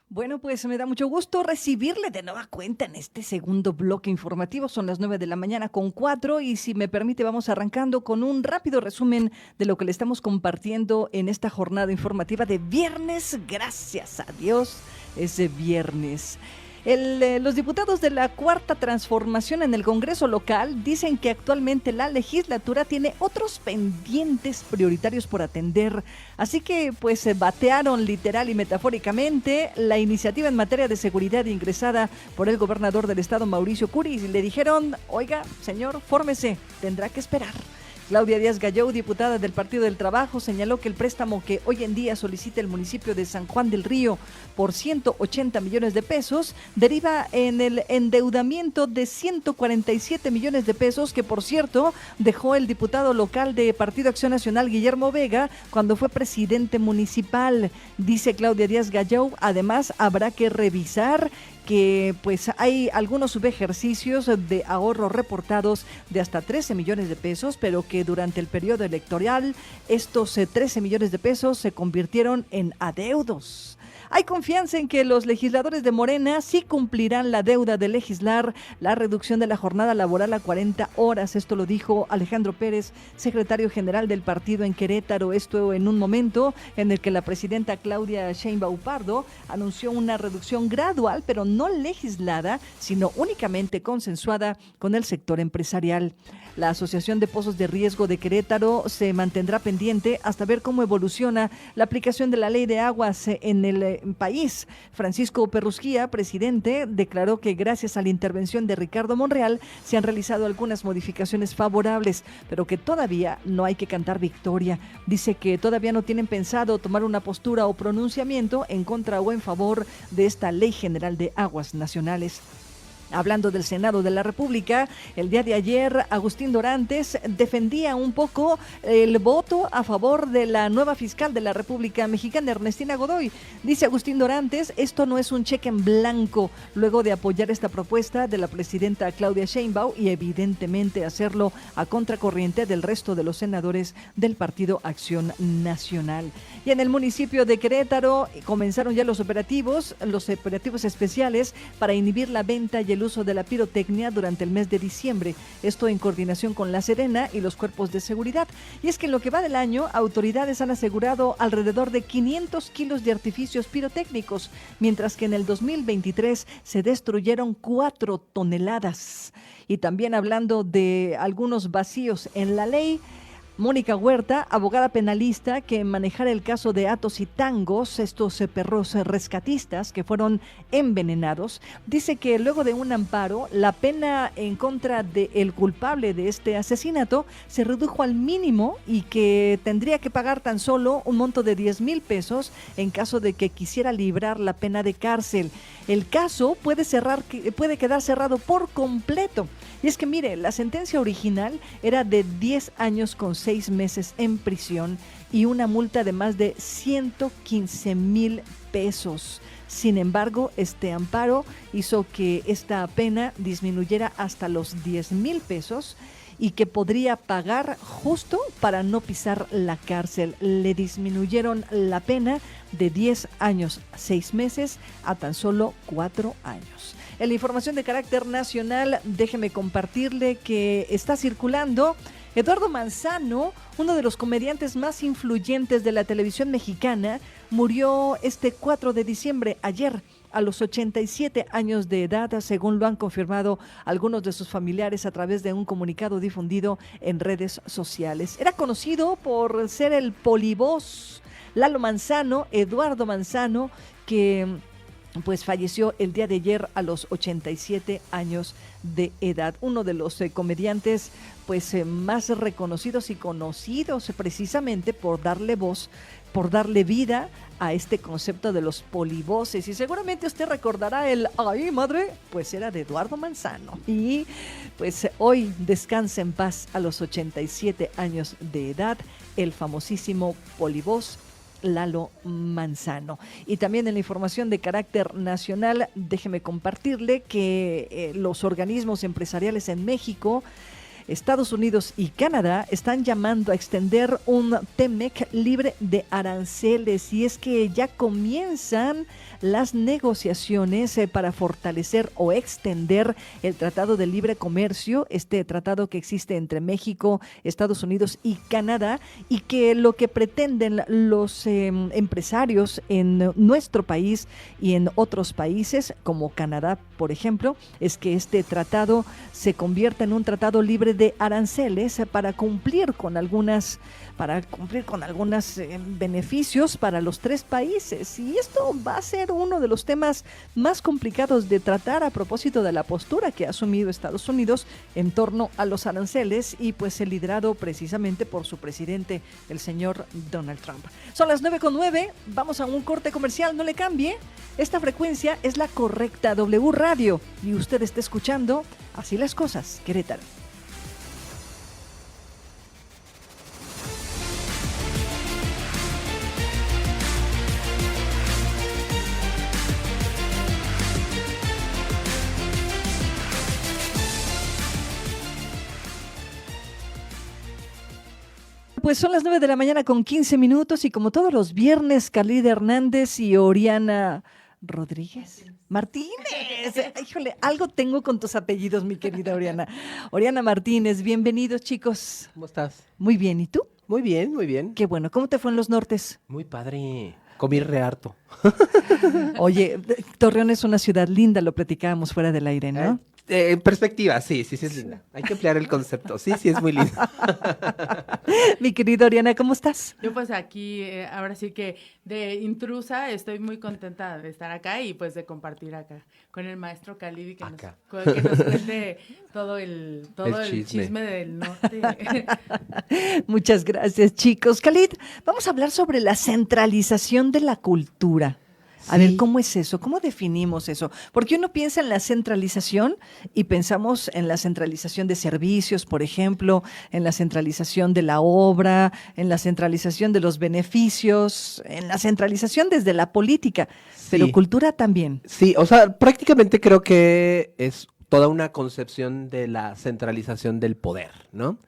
Bueno, pues me da mucho gusto recibirle de nueva cuenta en este segundo bloque informativo. Son las 9 de la mañana con 4 y si me permite vamos arrancando con un rápido resumen de lo que le estamos compartiendo en esta jornada informativa de viernes. Gracias a Dios, es de viernes. Los diputados de la Cuarta Transformación en el Congreso local dicen que actualmente la legislatura tiene otros pendientes prioritarios por atender. Así que pues se batearon literal y metafóricamente la iniciativa en materia de seguridad ingresada por el gobernador del estado, Mauricio Curi, y le dijeron, oiga, señor, fórmese, tendrá que esperar. Claudia Díaz Gallou, diputada del Partido del Trabajo, señaló que el préstamo que hoy en día solicita el municipio de San Juan del Río por 180 millones de pesos deriva en el endeudamiento de 147 millones de pesos que, por cierto, dejó el diputado local de Partido Acción Nacional, Guillermo Vega, cuando fue presidente municipal. Dice Claudia Díaz Gallou, además habrá que revisar que pues hay algunos subejercicios de ahorro reportados de hasta 13 millones de pesos, pero que durante el periodo electoral estos 13 millones de pesos se convirtieron en adeudos. Hay confianza en que los legisladores de Morena sí cumplirán la deuda de legislar la reducción de la jornada laboral a 40 horas. Esto lo dijo Alejandro Pérez, secretario general del partido en Querétaro. Esto en un momento en el que la presidenta Claudia Sheinbaum Pardo anunció una reducción gradual, pero no legislada, sino únicamente consensuada con el sector empresarial. La Asociación de Pozos de Riesgo de Querétaro se mantendrá pendiente hasta ver cómo evoluciona la aplicación de la ley de aguas en el país. Francisco Perrusquía, presidente, declaró que gracias a la intervención de Ricardo Monreal se han realizado algunas modificaciones favorables, pero que todavía no hay que cantar victoria. Dice que todavía no tienen pensado tomar una postura o pronunciamiento en contra o en favor de esta Ley General de Aguas Nacionales. Hablando del Senado de la República, el día de ayer Agustín Dorantes defendía un poco el voto a favor de la nueva fiscal de la República Mexicana, Ernestina Godoy. Dice Agustín Dorantes, esto no es un cheque en blanco, luego de apoyar esta propuesta de la presidenta Claudia Sheinbaum y evidentemente hacerlo a contracorriente del resto de los senadores del Partido Acción Nacional. Y en el municipio de Querétaro comenzaron ya los operativos especiales para inhibir la venta y el uso de la pirotecnia durante el mes de diciembre, esto en coordinación con la Sedena y los cuerpos de seguridad. Y es que en lo que va del año, autoridades han asegurado alrededor de 500 kilos de artificios pirotécnicos, mientras que en el 2023 se destruyeron 4 toneladas. Y también hablando de algunos vacíos en la ley, Mónica Huerta, abogada penalista que manejara el caso de Atos y Tangos, estos perros rescatistas que fueron envenenados, dice que luego de un amparo, la pena en contra del culpable de este asesinato se redujo al mínimo y que tendría que pagar tan solo un monto de 10,000 pesos en caso de que quisiera librar la pena de cárcel. El caso puede quedar cerrado por completo. Y es que mire, la sentencia original era de 10 años con 6 meses en prisión y una multa de más de 115,000 pesos. Sin embargo, este amparo hizo que esta pena disminuyera hasta los 10,000 pesos y que podría pagar justo para no pisar la cárcel. Le disminuyeron la pena de 10 años, 6 meses a tan solo 4 años. En la información de carácter nacional, déjeme compartirle que está circulando Eduardo Manzano, uno de los comediantes más influyentes de la televisión mexicana, murió este 4 de diciembre, ayer, a los 87 años de edad, según lo han confirmado algunos de sus familiares a través de un comunicado difundido en redes sociales. Era conocido por ser el polivoz Lalo Manzano, Eduardo Manzano, que pues falleció el día de ayer a los 87 años de edad. Uno de los comediantes pues más reconocidos y conocidos precisamente por darle voz, por darle vida a este concepto de los polivoces. Y seguramente usted recordará el ¡ay, madre! Pues era de Eduardo Manzano. Y pues hoy descansa en paz a los 87 años de edad el famosísimo polivoz Lalo Manzano. Y también en la información de carácter nacional, déjeme compartirle que los organismos empresariales en México, Estados Unidos y Canadá están llamando a extender un TEMEC libre de aranceles, y es que ya comienzan las negociaciones para fortalecer o extender el Tratado de Libre Comercio, este tratado que existe entre México, Estados Unidos y Canadá, y que lo que pretenden los empresarios en nuestro país y en otros países, como Canadá, por ejemplo, es que este tratado se convierta en un tratado libre de aranceles para cumplir con algunos beneficios para los 3 países. Y esto va a ser uno de los temas más complicados de tratar a propósito de la postura que ha asumido Estados Unidos en torno a los aranceles, y pues el liderado precisamente por su presidente, el señor Donald Trump. Son las 9:09, vamos a un corte comercial, no le cambie. Esta frecuencia es la correcta, W Radio, y usted está escuchando Así las Cosas, Querétaro. Pues son las 9 de la mañana con 15 minutos y como todos los viernes, Khalid Hernández y Oriana Rodríguez Martínez. Híjole, algo tengo con tus apellidos, mi querida Oriana. Oriana Martínez, bienvenidos, chicos. ¿Cómo estás? Muy bien, ¿y tú? Muy bien, muy bien. Qué bueno, ¿cómo te fue en los nortes? Muy padre. Comí re harto. Oye, Torreón es una ciudad linda, lo platicábamos fuera del aire, ¿no? En perspectiva, sí es linda. Hay que ampliar el concepto. Sí, es muy linda. Mi querida Oriana, ¿cómo estás? Yo pues aquí, ahora sí que de intrusa, estoy muy contenta de estar acá y pues de compartir acá con el maestro Khalid y que nos cuente todo el chisme del norte. Muchas gracias, chicos. Khalid, vamos a hablar sobre la centralización de la cultura. A ver, ¿cómo es eso? ¿Cómo definimos eso? Porque uno piensa en la centralización y pensamos en la centralización de servicios, por ejemplo, en la centralización de la obra, en la centralización de los beneficios, en la centralización desde la política, pero cultura también. Sí, o sea, prácticamente creo que es toda una concepción de la centralización del poder, ¿no?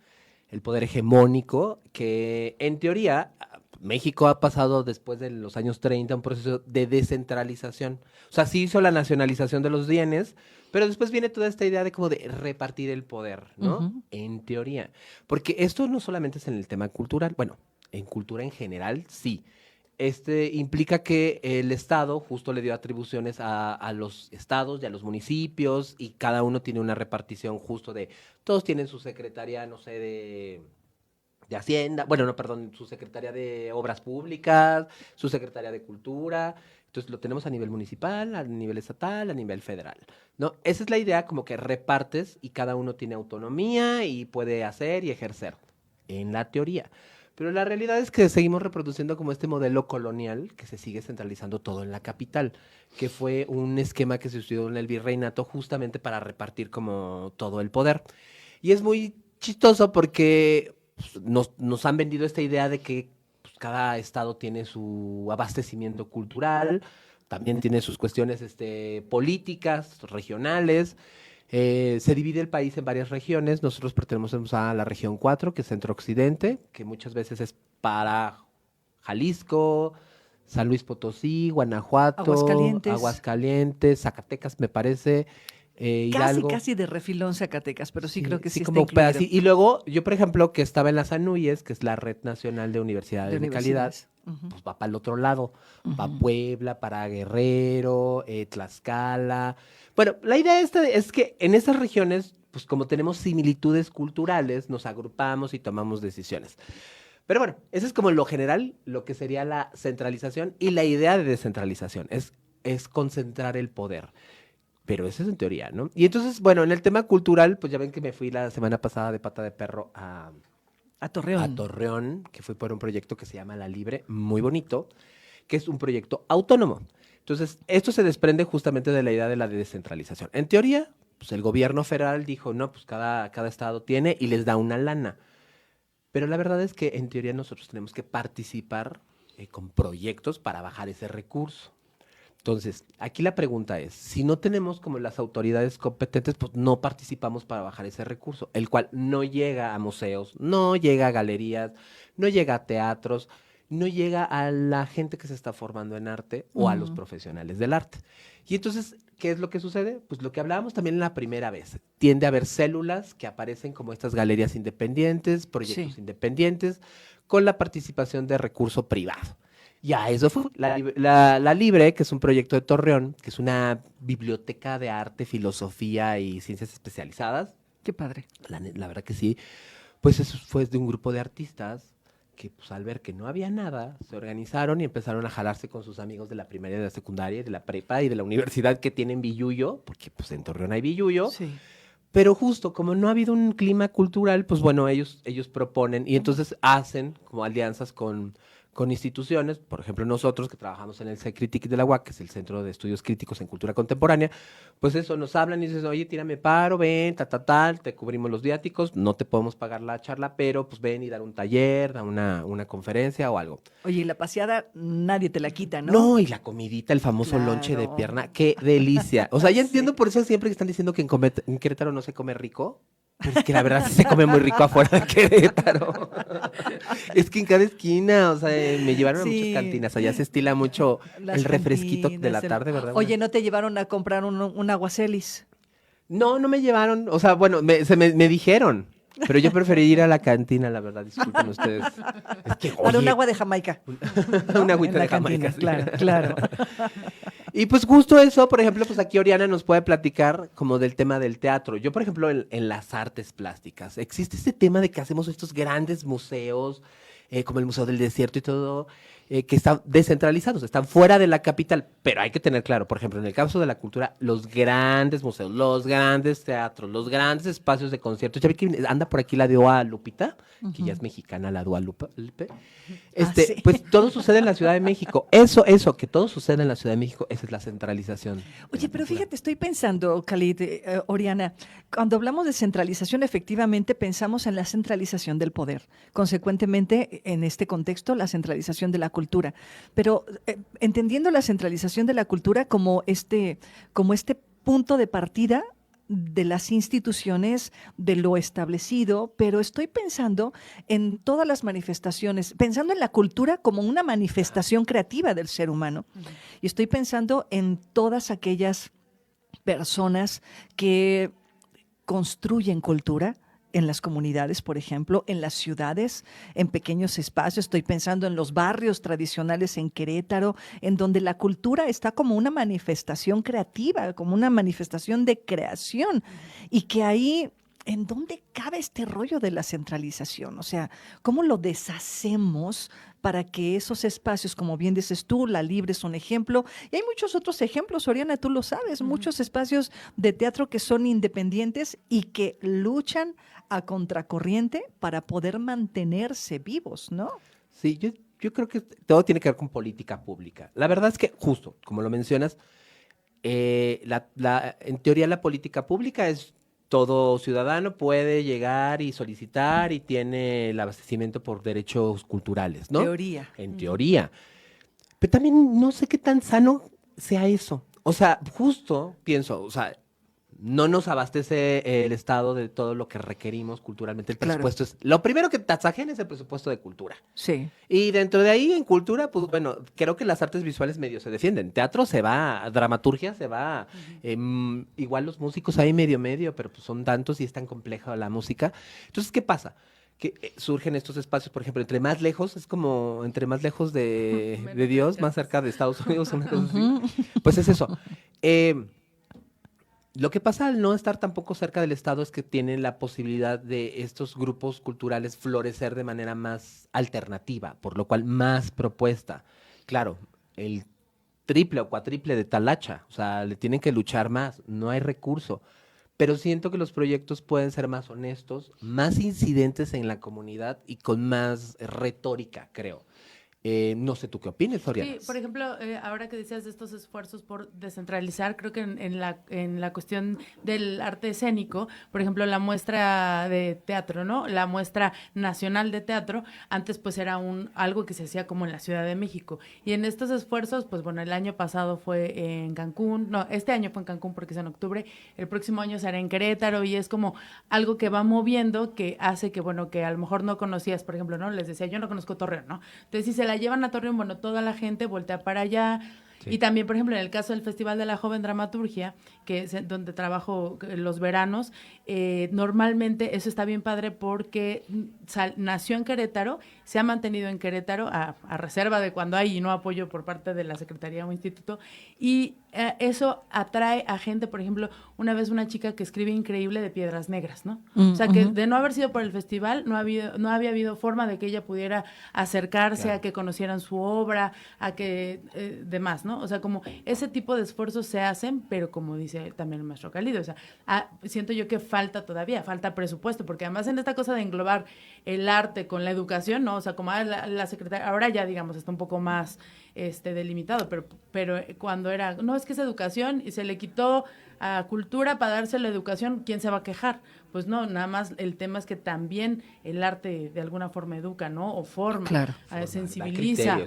El poder hegemónico que, en teoría, México ha pasado después de los años 30 un proceso de descentralización. O sea, sí hizo la nacionalización de los bienes, pero después viene toda esta idea de como de repartir el poder, ¿no? En teoría. Porque esto no solamente es en el tema cultural, bueno, en cultura en general, sí. Implica que el Estado justo le dio atribuciones a los estados y a los municipios y cada uno tiene una repartición justo de, todos tienen su secretaría, no sé, de Hacienda, bueno, no, perdón, su secretaría de Obras Públicas, su secretaría de Cultura. Entonces lo tenemos a nivel municipal, a nivel estatal, a nivel federal, ¿no? Esa es la idea, como que repartes y cada uno tiene autonomía y puede hacer y ejercer, en la teoría. Pero la realidad es que seguimos reproduciendo como este modelo colonial que se sigue centralizando todo en la capital, que fue un esquema que se estudió en el virreinato justamente para repartir como todo el poder. Y es muy chistoso porque nos han vendido esta idea de que cada estado tiene su abastecimiento cultural, también tiene sus cuestiones políticas, regionales. Se divide el país en varias regiones. Nosotros pertenecemos a la región 4, que es Centro-Occidente, que muchas veces es para Jalisco, San Luis Potosí, Guanajuato, Aguascalientes, Zacatecas, me parece. Casi de refilón Zacatecas, pero sí creo que sí está como incluido. Y luego, yo por ejemplo, que estaba en las ANUYES, que es la Red Nacional de Universidades de Calidad, pues va para el otro lado, va Puebla, para Guerrero, Tlaxcala. Bueno, la idea es que en esas regiones, pues como tenemos similitudes culturales, nos agrupamos y tomamos decisiones. Pero bueno, eso es como lo general, lo que sería la centralización y la idea de descentralización, es concentrar el poder. Pero eso es en teoría, ¿no? Y entonces, bueno, en el tema cultural, pues ya ven que me fui la semana pasada de pata de perro a Torreón. A Torreón, que fui por un proyecto que se llama La Libre, muy bonito, que es un proyecto autónomo. Entonces, esto se desprende justamente de la idea de la descentralización. En teoría, pues el gobierno federal dijo, no, pues cada estado tiene y les da una lana. Pero la verdad es que en teoría nosotros tenemos que participar con proyectos para bajar ese recurso. Entonces, aquí la pregunta es, si no tenemos como las autoridades competentes, pues no participamos para bajar ese recurso, el cual no llega a museos, no llega a galerías, no llega a teatros, no llega a la gente que se está formando en arte o a los profesionales del arte. Y entonces, ¿qué es lo que sucede? Pues lo que hablábamos también la primera vez. Tiende a haber células que aparecen como estas galerías independientes, proyectos independientes, con la participación de recurso privado. Ya, eso fue la Libre, que es un proyecto de Torreón, que es una biblioteca de arte, filosofía y ciencias especializadas. Qué padre. La verdad que sí. Pues eso fue de un grupo de artistas que pues al ver que no había nada, se organizaron y empezaron a jalarse con sus amigos de la primaria, de la secundaria, de la prepa y de la universidad que tienen Billuyo, porque pues en Torreón hay Billuyo. Sí. Pero justo como no ha habido un clima cultural, pues bueno, ellos proponen y entonces hacen como alianzas con instituciones, por ejemplo nosotros que trabajamos en el CECRITIC de la UAC, que es el Centro de Estudios Críticos en Cultura Contemporánea, pues eso, nos hablan y dicen, oye, tírame paro, ven, te cubrimos los viáticos, no te podemos pagar la charla, pero pues ven y dar un taller, dar una conferencia o algo. Oye, y la paseada nadie te la quita, ¿no? No, y la comidita, el famoso lonche de pierna, qué delicia. O sea, ya entiendo por eso siempre que están diciendo que en Querétaro no se come rico. Pero es que la verdad sí se come muy rico afuera de Querétaro. Es que en cada esquina, o sea, me llevaron a muchas cantinas. Allá se estila mucho el refresquito de la tarde, ¿verdad? Oye, ¿no te llevaron a comprar un aguacelis? No me llevaron. O sea, bueno, me dijeron. Pero yo preferí ir a la cantina, la verdad, disculpen ustedes. Es que, Para un agua de Jamaica. Una agüita de Jamaica. Cantina, claro. Y pues justo eso, por ejemplo, pues aquí Oriana nos puede platicar como del tema del teatro. Yo, por ejemplo, en las artes plásticas, existe este tema de que hacemos estos grandes museos, como el Museo del Desierto y todo, que están descentralizados, están fuera de la capital, pero hay que tener claro, por ejemplo, en el caso de la cultura, los grandes museos, los grandes teatros, los grandes espacios de conciertos. Ya vi que anda por aquí la Dua Lupita, que ya es mexicana, la Dua Lupa, sí. Pues todo sucede en la Ciudad de México. Eso, que todo sucede en la Ciudad de México, esa es la centralización. Oye, pero fíjate, estoy pensando, Khalid, Oriana, cuando hablamos de centralización, efectivamente pensamos en la centralización del poder. Consecuentemente, en este contexto, la centralización de la cultura. Pero entendiendo la centralización de la cultura como este punto de partida de las instituciones, de lo establecido, pero estoy pensando en todas las manifestaciones, pensando en la cultura como una manifestación creativa del ser humano. Y estoy pensando en todas aquellas personas que construyen cultura en las comunidades, por ejemplo, en las ciudades, en pequeños espacios. Estoy pensando en los barrios tradicionales en Querétaro, en donde la cultura está como una manifestación creativa, como una manifestación de creación, y que ahí, ¿en dónde cabe este rollo de la centralización? O sea, ¿cómo lo deshacemos para que esos espacios, como bien dices tú, La Libre es un ejemplo, y hay muchos otros ejemplos, Oriana, tú lo sabes, muchos espacios de teatro que son independientes y que luchan a contracorriente para poder mantenerse vivos, ¿no? Sí, yo creo que todo tiene que ver con política pública. La verdad es que, justo, como lo mencionas, en teoría la política pública es todo ciudadano puede llegar y solicitar y tiene el abastecimiento por derechos culturales, ¿no? En teoría. Pero también no sé qué tan sano sea eso. O sea, justo pienso, o sea, no nos abastece el Estado de todo lo que requerimos culturalmente. El presupuesto es... Lo primero que tasajen es el presupuesto de cultura. Sí. Y dentro de ahí, en cultura, pues bueno, creo que las artes visuales medio se defienden. Teatro se va, dramaturgia se va. Igual los músicos ahí medio, pero pues son tantos y es tan compleja la música. Entonces, ¿qué pasa? Que surgen estos espacios, por ejemplo, entre más lejos de Dios, más cerca de Estados Unidos, una cosa así. Pues es eso. Lo que pasa al no estar tampoco cerca del Estado es que tienen la posibilidad de estos grupos culturales florecer de manera más alternativa, por lo cual más propuesta. Claro, el triple o cuatriple de talacha, o sea, le tienen que luchar más, no hay recurso. Pero siento que los proyectos pueden ser más honestos, más incidentes en la comunidad y con más retórica, creo. No sé tú qué opinas, Oriana. Sí, por ejemplo, ahora que decías de estos esfuerzos por descentralizar, creo que en la cuestión del arte escénico, por ejemplo, la muestra de teatro, ¿no? La muestra nacional de teatro, antes pues era algo que se hacía como en la Ciudad de México. Y en estos esfuerzos, pues bueno, el año pasado fue en Cancún, no, este año fue en Cancún porque es en octubre, el próximo año será en Querétaro y es como algo que va moviendo, que hace que, bueno, que a lo mejor no conocías, por ejemplo, ¿no? Les decía, yo no conozco Torreón, ¿no? Entonces, si se la llevan a Torreón, bueno, toda la gente voltea para allá. Sí. Y también, por ejemplo, en el caso del Festival de la Joven Dramaturgia, que es donde trabajo los veranos, normalmente eso está bien padre porque nació en Querétaro, se ha mantenido en Querétaro a reserva de cuando hay y no apoyo por parte de la Secretaría o Instituto, y eso atrae a gente, por ejemplo, una vez una chica que escribe increíble de Piedras Negras, ¿no? O sea, que de no haber sido por el festival, no había habido forma de que ella pudiera acercarse, a que conocieran su obra, a que demás, ¿no? O sea, como ese tipo de esfuerzos se hacen, pero como dice también el maestro Khalid, o sea, siento yo que falta presupuesto, porque además en esta cosa de englobar el arte con la educación, ¿no? O sea, como la secretaria, ahora ya digamos está un poco más delimitado, pero cuando era, no, es que es educación y se le quitó a cultura para darse la educación, ¿quién se va a quejar? Pues no, nada más el tema es que también el arte de alguna forma educa, ¿no? O forma, sensibiliza.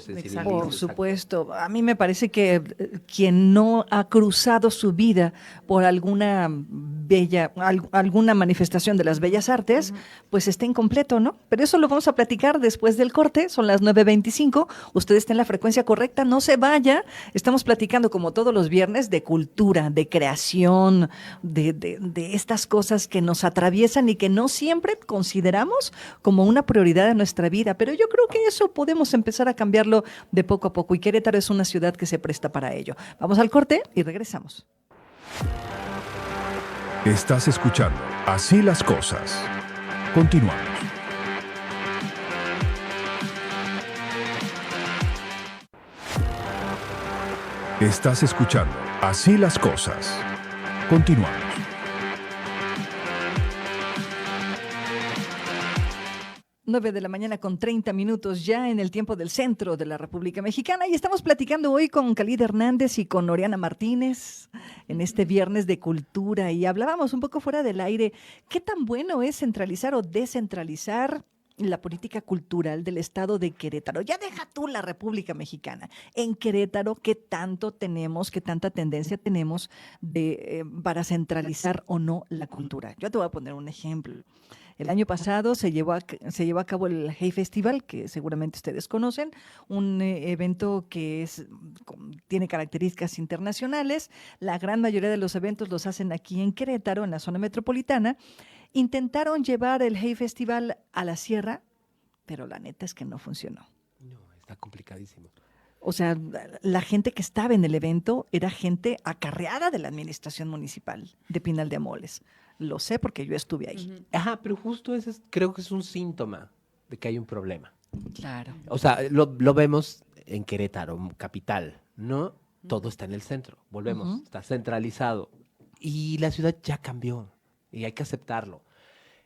Por supuesto. A mí me parece que quien no ha cruzado su vida por alguna manifestación de las bellas artes, pues está incompleto, ¿no? Pero eso lo vamos a platicar después del corte, son las 9:25, usted está en la frecuencia correcta, no se vaya, estamos platicando como todos los viernes de cultura, de creación, de estas cosas que nos atraviesan y que no siempre consideramos como una prioridad de nuestra vida, pero yo creo que eso podemos empezar a cambiarlo de poco a poco y Querétaro es una ciudad que se presta para ello. Vamos al corte y regresamos. Estás escuchando Así las Cosas. Continuamos. Estás escuchando Así las Cosas. Continuamos. Nueve de la mañana con 30 minutos ya en el tiempo del centro de la República Mexicana y estamos platicando hoy con Khalid Hernández y con Oriana Martínez en este viernes de cultura y hablábamos un poco fuera del aire, ¿qué tan bueno es centralizar o descentralizar la política cultural del estado de Querétaro? Ya deja tú la República Mexicana. En Querétaro, ¿qué tanto tenemos, qué tanta tendencia tenemos para centralizar o no la cultura? Yo te voy a poner un ejemplo. El año pasado se llevó a cabo el Hey Festival, que seguramente ustedes conocen, un evento que tiene características internacionales. La gran mayoría de los eventos los hacen aquí en Querétaro, en la zona metropolitana. Intentaron llevar el Hey Festival a la sierra, pero la neta es que no funcionó. No, está complicadísimo. O sea, la gente que estaba en el evento era gente acarreada de la administración municipal de Pinal de Amoles. Lo sé porque yo estuve ahí. Ajá, pero justo ese creo que es un síntoma de que hay un problema. Claro. O sea, lo vemos en Querétaro, capital, ¿no? Todo está en el centro. Volvemos, está centralizado. Y la ciudad ya cambió y hay que aceptarlo.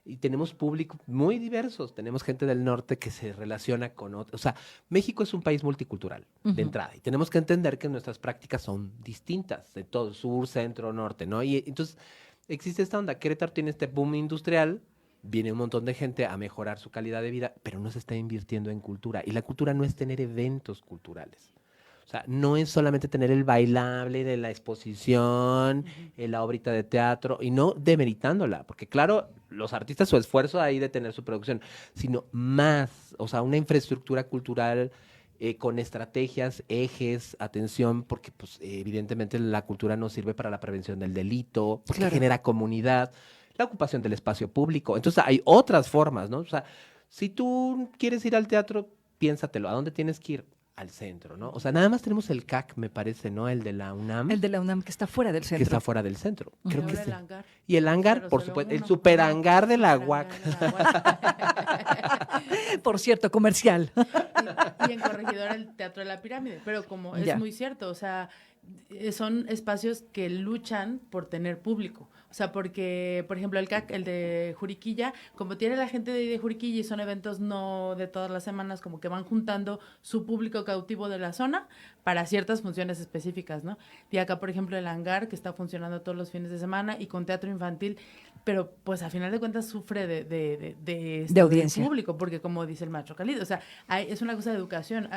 Y tenemos públicos muy diversos. Tenemos gente del norte que se relaciona con otros. O sea, México es un país multicultural de entrada. Y tenemos que entender que nuestras prácticas son distintas de todo, sur, centro, norte, ¿no? Y entonces existe esta onda. Querétaro tiene este boom industrial, viene un montón de gente a mejorar su calidad de vida, pero no se está invirtiendo en cultura. Y la cultura no es tener eventos culturales. O sea, no es solamente tener el bailable de la exposición, la obrita de teatro, y no demeritándola, porque claro, los artistas su esfuerzo ahí de tener su producción, sino más, o sea, una infraestructura cultural con estrategias, ejes, atención, porque pues evidentemente la cultura no sirve para la prevención del delito, porque genera comunidad, la ocupación del espacio público. Entonces hay otras formas, ¿no? O sea, si tú quieres ir al teatro, piénsatelo, ¿a dónde tienes que ir? Al centro, ¿no? O sea, nada más tenemos el CAC, me parece, ¿no? El de la UNAM. El de la UNAM, que está fuera del centro. Que está fuera del centro. Creo que sí. Hangar. Y el hangar, por supuesto, el super hangar de la UAC. Por cierto, comercial. Y en Corregidora el Teatro de la Pirámide. Pero como es muy cierto, o sea, son espacios que luchan por tener público. O sea, porque, por ejemplo, el CAC, el de Juriquilla, como tiene la gente de Juriquilla y son eventos no de todas las semanas, como que van juntando su público cautivo de la zona para ciertas funciones específicas, ¿no? Y acá, por ejemplo, el hangar, que está funcionando todos los fines de semana y con teatro infantil, pero pues a final de cuentas sufre de audiencia público, porque como dice el maestro Khalid, o sea, es una cosa de educación.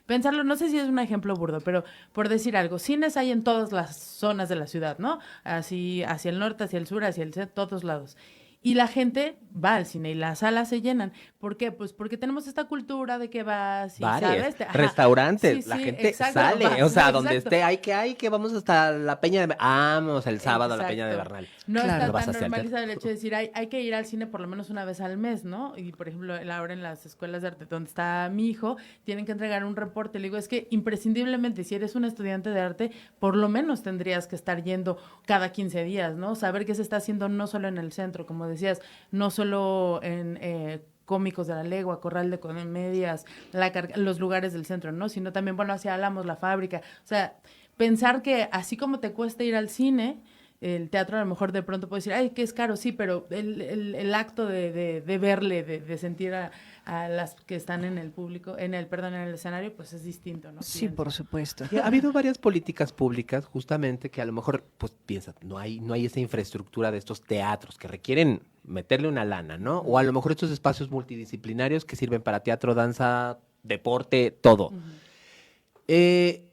Pensarlo, no sé si es un ejemplo burdo, pero por decir algo, cines hay en todas las zonas de la ciudad, ¿no? Así, hacia el norte, hacia el sur, hacia el centro, todos lados. Y la gente va al cine y las salas se llenan. ¿Por qué? Pues porque tenemos esta cultura de que vas y bares, ¿sabes? Restaurantes, sí, la sí, gente exacto, sale, vas, o sea, exacto. donde esté, hay que vamos hasta la Peña de vamos el sábado a la Peña de Bernal. No Claro. está vas tan hacia el normalizado el hecho de decir, hay que ir al cine por lo menos una vez al mes, ¿no? Y por ejemplo, ahora en las escuelas de arte donde está mi hijo, tienen que entregar un reporte. Le digo, es que imprescindiblemente, si eres un estudiante de arte, por lo menos tendrías que estar yendo cada 15 días, ¿no? Saber qué se está haciendo no solo en el centro, como decías, no solo en Cómicos de la Legua, Corral de Comedias, los lugares del centro, ¿no? Sino también, bueno, hacia Álamos, la fábrica. O sea, pensar que así como te cuesta ir al cine, el teatro a lo mejor de pronto puede decir, ay, que es caro, sí, pero el acto de verle, de sentir a las que están en el público, en el escenario, pues es distinto, ¿no? Sí, por supuesto. Ha habido varias políticas públicas justamente que a lo mejor, pues piensa, no hay esa infraestructura de estos teatros que requieren meterle una lana, ¿no? O a lo mejor estos espacios multidisciplinarios que sirven para teatro, danza, deporte, todo.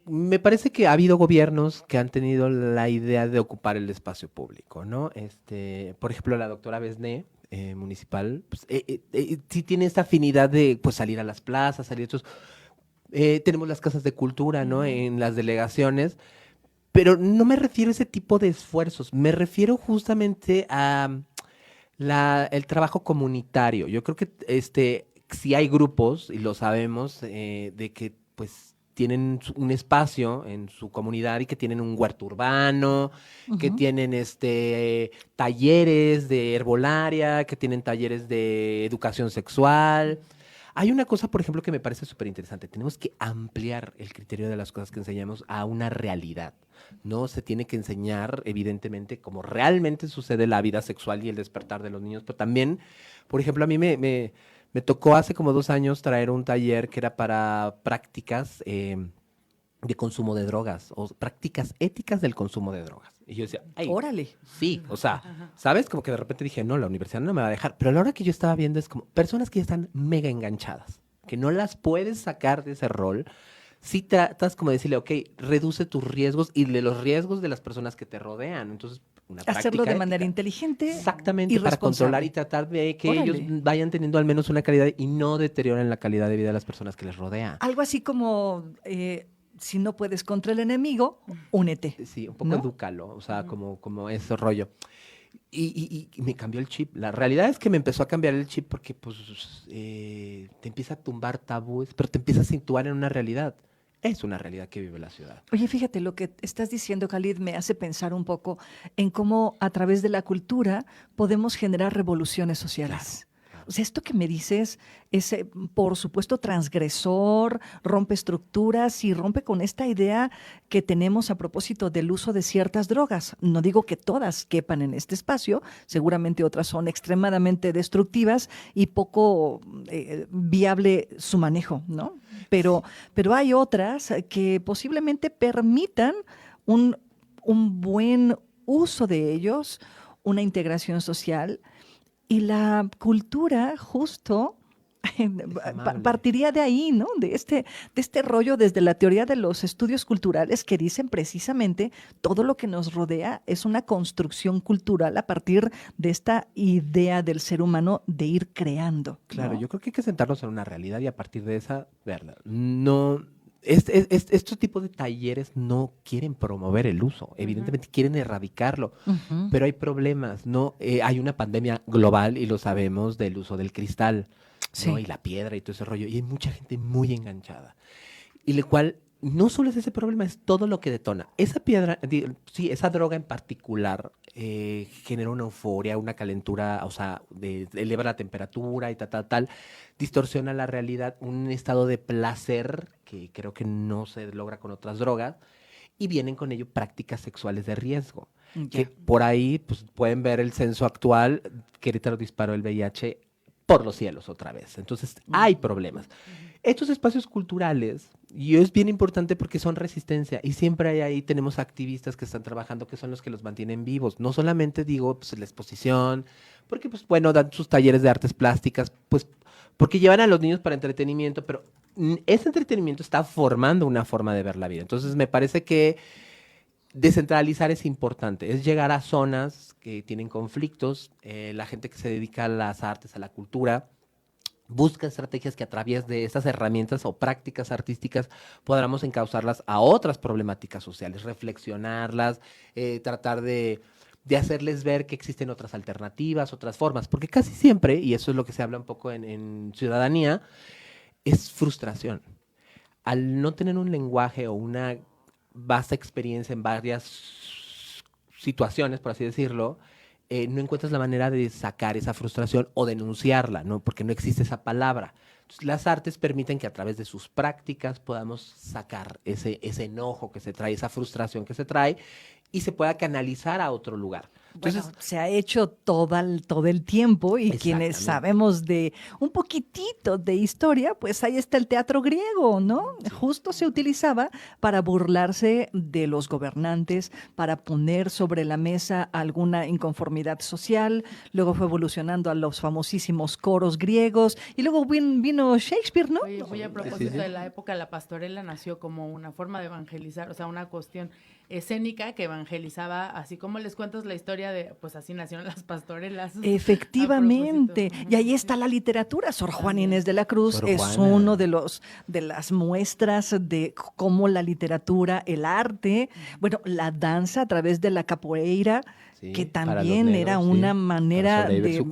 Me parece que ha habido gobiernos que han tenido la idea de ocupar el espacio público, ¿no? Por ejemplo, la doctora Besné, municipal, pues, sí tiene esta afinidad de pues salir a las plazas, salir estos. Tenemos las casas de cultura, ¿no? En las delegaciones, pero no me refiero a ese tipo de esfuerzos, me refiero justamente a el trabajo comunitario. Yo creo que sí hay grupos, y lo sabemos, de que pues tienen un espacio en su comunidad y que tienen un huerto urbano, que tienen talleres de herbolaria, que tienen talleres de educación sexual. Hay una cosa, por ejemplo, que me parece súper interesante. Tenemos que ampliar el criterio de las cosas que enseñamos a una realidad. No se tiene que enseñar, evidentemente, como realmente sucede la vida sexual y el despertar de los niños, pero también, por ejemplo, a mí me tocó hace como 2 años traer un taller que era para prácticas de consumo de drogas o prácticas éticas del consumo de drogas. Y yo decía, ¡ay! ¡Órale! Sí, o sea, ¿sabes? Como que de repente dije, no, la universidad no me va a dejar. Pero a la hora que yo estaba viendo es como personas que ya están mega enganchadas, que no las puedes sacar de ese rol. Sí tratas como de decirle, ok, reduce tus riesgos y de los riesgos de las personas que te rodean. Entonces, una hacerlo práctica de manera ética. inteligente. Exactamente, y para responsable. controlar y tratar de que Órale. ellos vayan teniendo al menos una calidad y no deterioren la calidad de vida de las personas que les rodean. Algo así como, si no puedes contra el enemigo, únete. Sí, un poco ¿no? edúcalo, o sea, como ese rollo. Y me cambió el chip. La realidad es que me empezó a cambiar el chip porque pues te empieza a tumbar tabúes, pero te empieza a situar en una realidad. Es una realidad que vive la ciudad. Oye, fíjate, lo que estás diciendo, Khalid, me hace pensar un poco en cómo a través de la cultura podemos generar revoluciones sociales. O sea, esto que me dices es, por supuesto, transgresor, rompe estructuras y rompe con esta idea que tenemos a propósito del uso de ciertas drogas. No digo que todas quepan en este espacio, seguramente otras son extremadamente destructivas y poco viable su manejo, ¿no? Pero hay otras que posiblemente permitan un buen uso de ellos, una integración social. Y la cultura justo partiría de ahí, ¿no? De este rollo desde la teoría de los estudios culturales que dicen precisamente todo lo que nos rodea es una construcción cultural a partir de esta idea del ser humano de ir creando. Claro, ¿no? yo creo que hay que sentarnos en una realidad y a partir de esa, verla. No, estos tipos de talleres no quieren promover el uso, evidentemente quieren erradicarlo, pero hay problemas, ¿no? Hay una pandemia global y lo sabemos del uso del cristal, ¿no? Sí. Y la piedra y todo ese rollo, y hay mucha gente muy enganchada, y lo cual no solo es ese problema, es todo lo que detona. Esa piedra, sí, esa droga en particular genera una euforia, una calentura, o sea, eleva la temperatura y tal, distorsiona la realidad, un estado de placer que creo que no se logra con otras drogas, y vienen con ello prácticas sexuales de riesgo. Que por ahí pues, pueden ver el censo actual, Querétaro disparó el VIH por los cielos otra vez. Entonces, hay problemas. Estos espacios culturales, y es bien importante porque son resistencia, y siempre hay ahí, tenemos activistas que están trabajando, que son los que los mantienen vivos. No solamente digo, pues, la exposición, porque, pues, bueno, dan sus talleres de artes plásticas, pues, porque llevan a los niños para entretenimiento, pero ese entretenimiento está formando una forma de ver la vida. Entonces, me parece que descentralizar es importante, es llegar a zonas que tienen conflictos, la gente que se dedica a las artes, a la cultura, busca estrategias que a través de esas herramientas o prácticas artísticas podamos encauzarlas a otras problemáticas sociales, reflexionarlas, tratar de hacerles ver que existen otras alternativas, otras formas, porque casi siempre, y eso es lo que se habla un poco en ciudadanía, es frustración. Al no tener un lenguaje o una vasta experiencia en varias situaciones, por así decirlo, no encuentras la manera de sacar esa frustración o denunciarla, ¿no? Porque no existe esa palabra. Entonces, las artes permiten que a través de sus prácticas podamos sacar ese enojo que se trae, esa frustración que se trae, y se pueda canalizar a otro lugar. Entonces, Bueno, se ha hecho todo el tiempo y quienes sabemos de un poquitito de historia, pues ahí está el teatro griego, ¿no? Sí. Justo se utilizaba para burlarse de los gobernantes, para poner sobre la mesa alguna inconformidad social, luego fue evolucionando a los famosísimos coros griegos y luego vino Shakespeare, ¿no? Oye, muy a propósito de la época, la pastorela nació como una forma de evangelizar, o sea, una cuestión escénica que evangelizaba, así como les cuentas la historia de, pues así nacieron las pastorelas. Efectivamente, y ahí está la literatura. Sor Juana Inés de la Cruz es uno de las muestras de cómo la literatura, el arte, bueno, la danza a través de la capoeira, que también era una manera de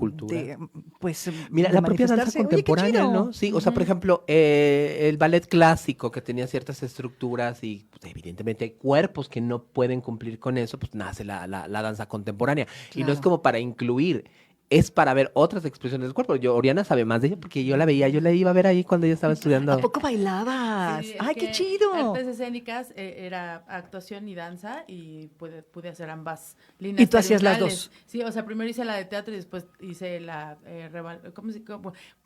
pues mira, la propia danza contemporánea, ¿no? Sí, o sea, por ejemplo, el ballet clásico que tenía ciertas estructuras y pues, evidentemente hay cuerpos que no pueden cumplir con eso, pues nace la danza contemporánea. Claro. Y no es como para incluir, es para ver otras expresiones del cuerpo. Oriana sabe más de ella porque yo la iba a ver ahí cuando ella estaba estudiando. ¿A poco bailabas? Sí, ¡Ay, qué chido! Artes escénicas era actuación y danza y pude hacer ambas líneas. ¿Y tú hacías las dos? Sí, o sea, primero hice la de teatro y después hice la...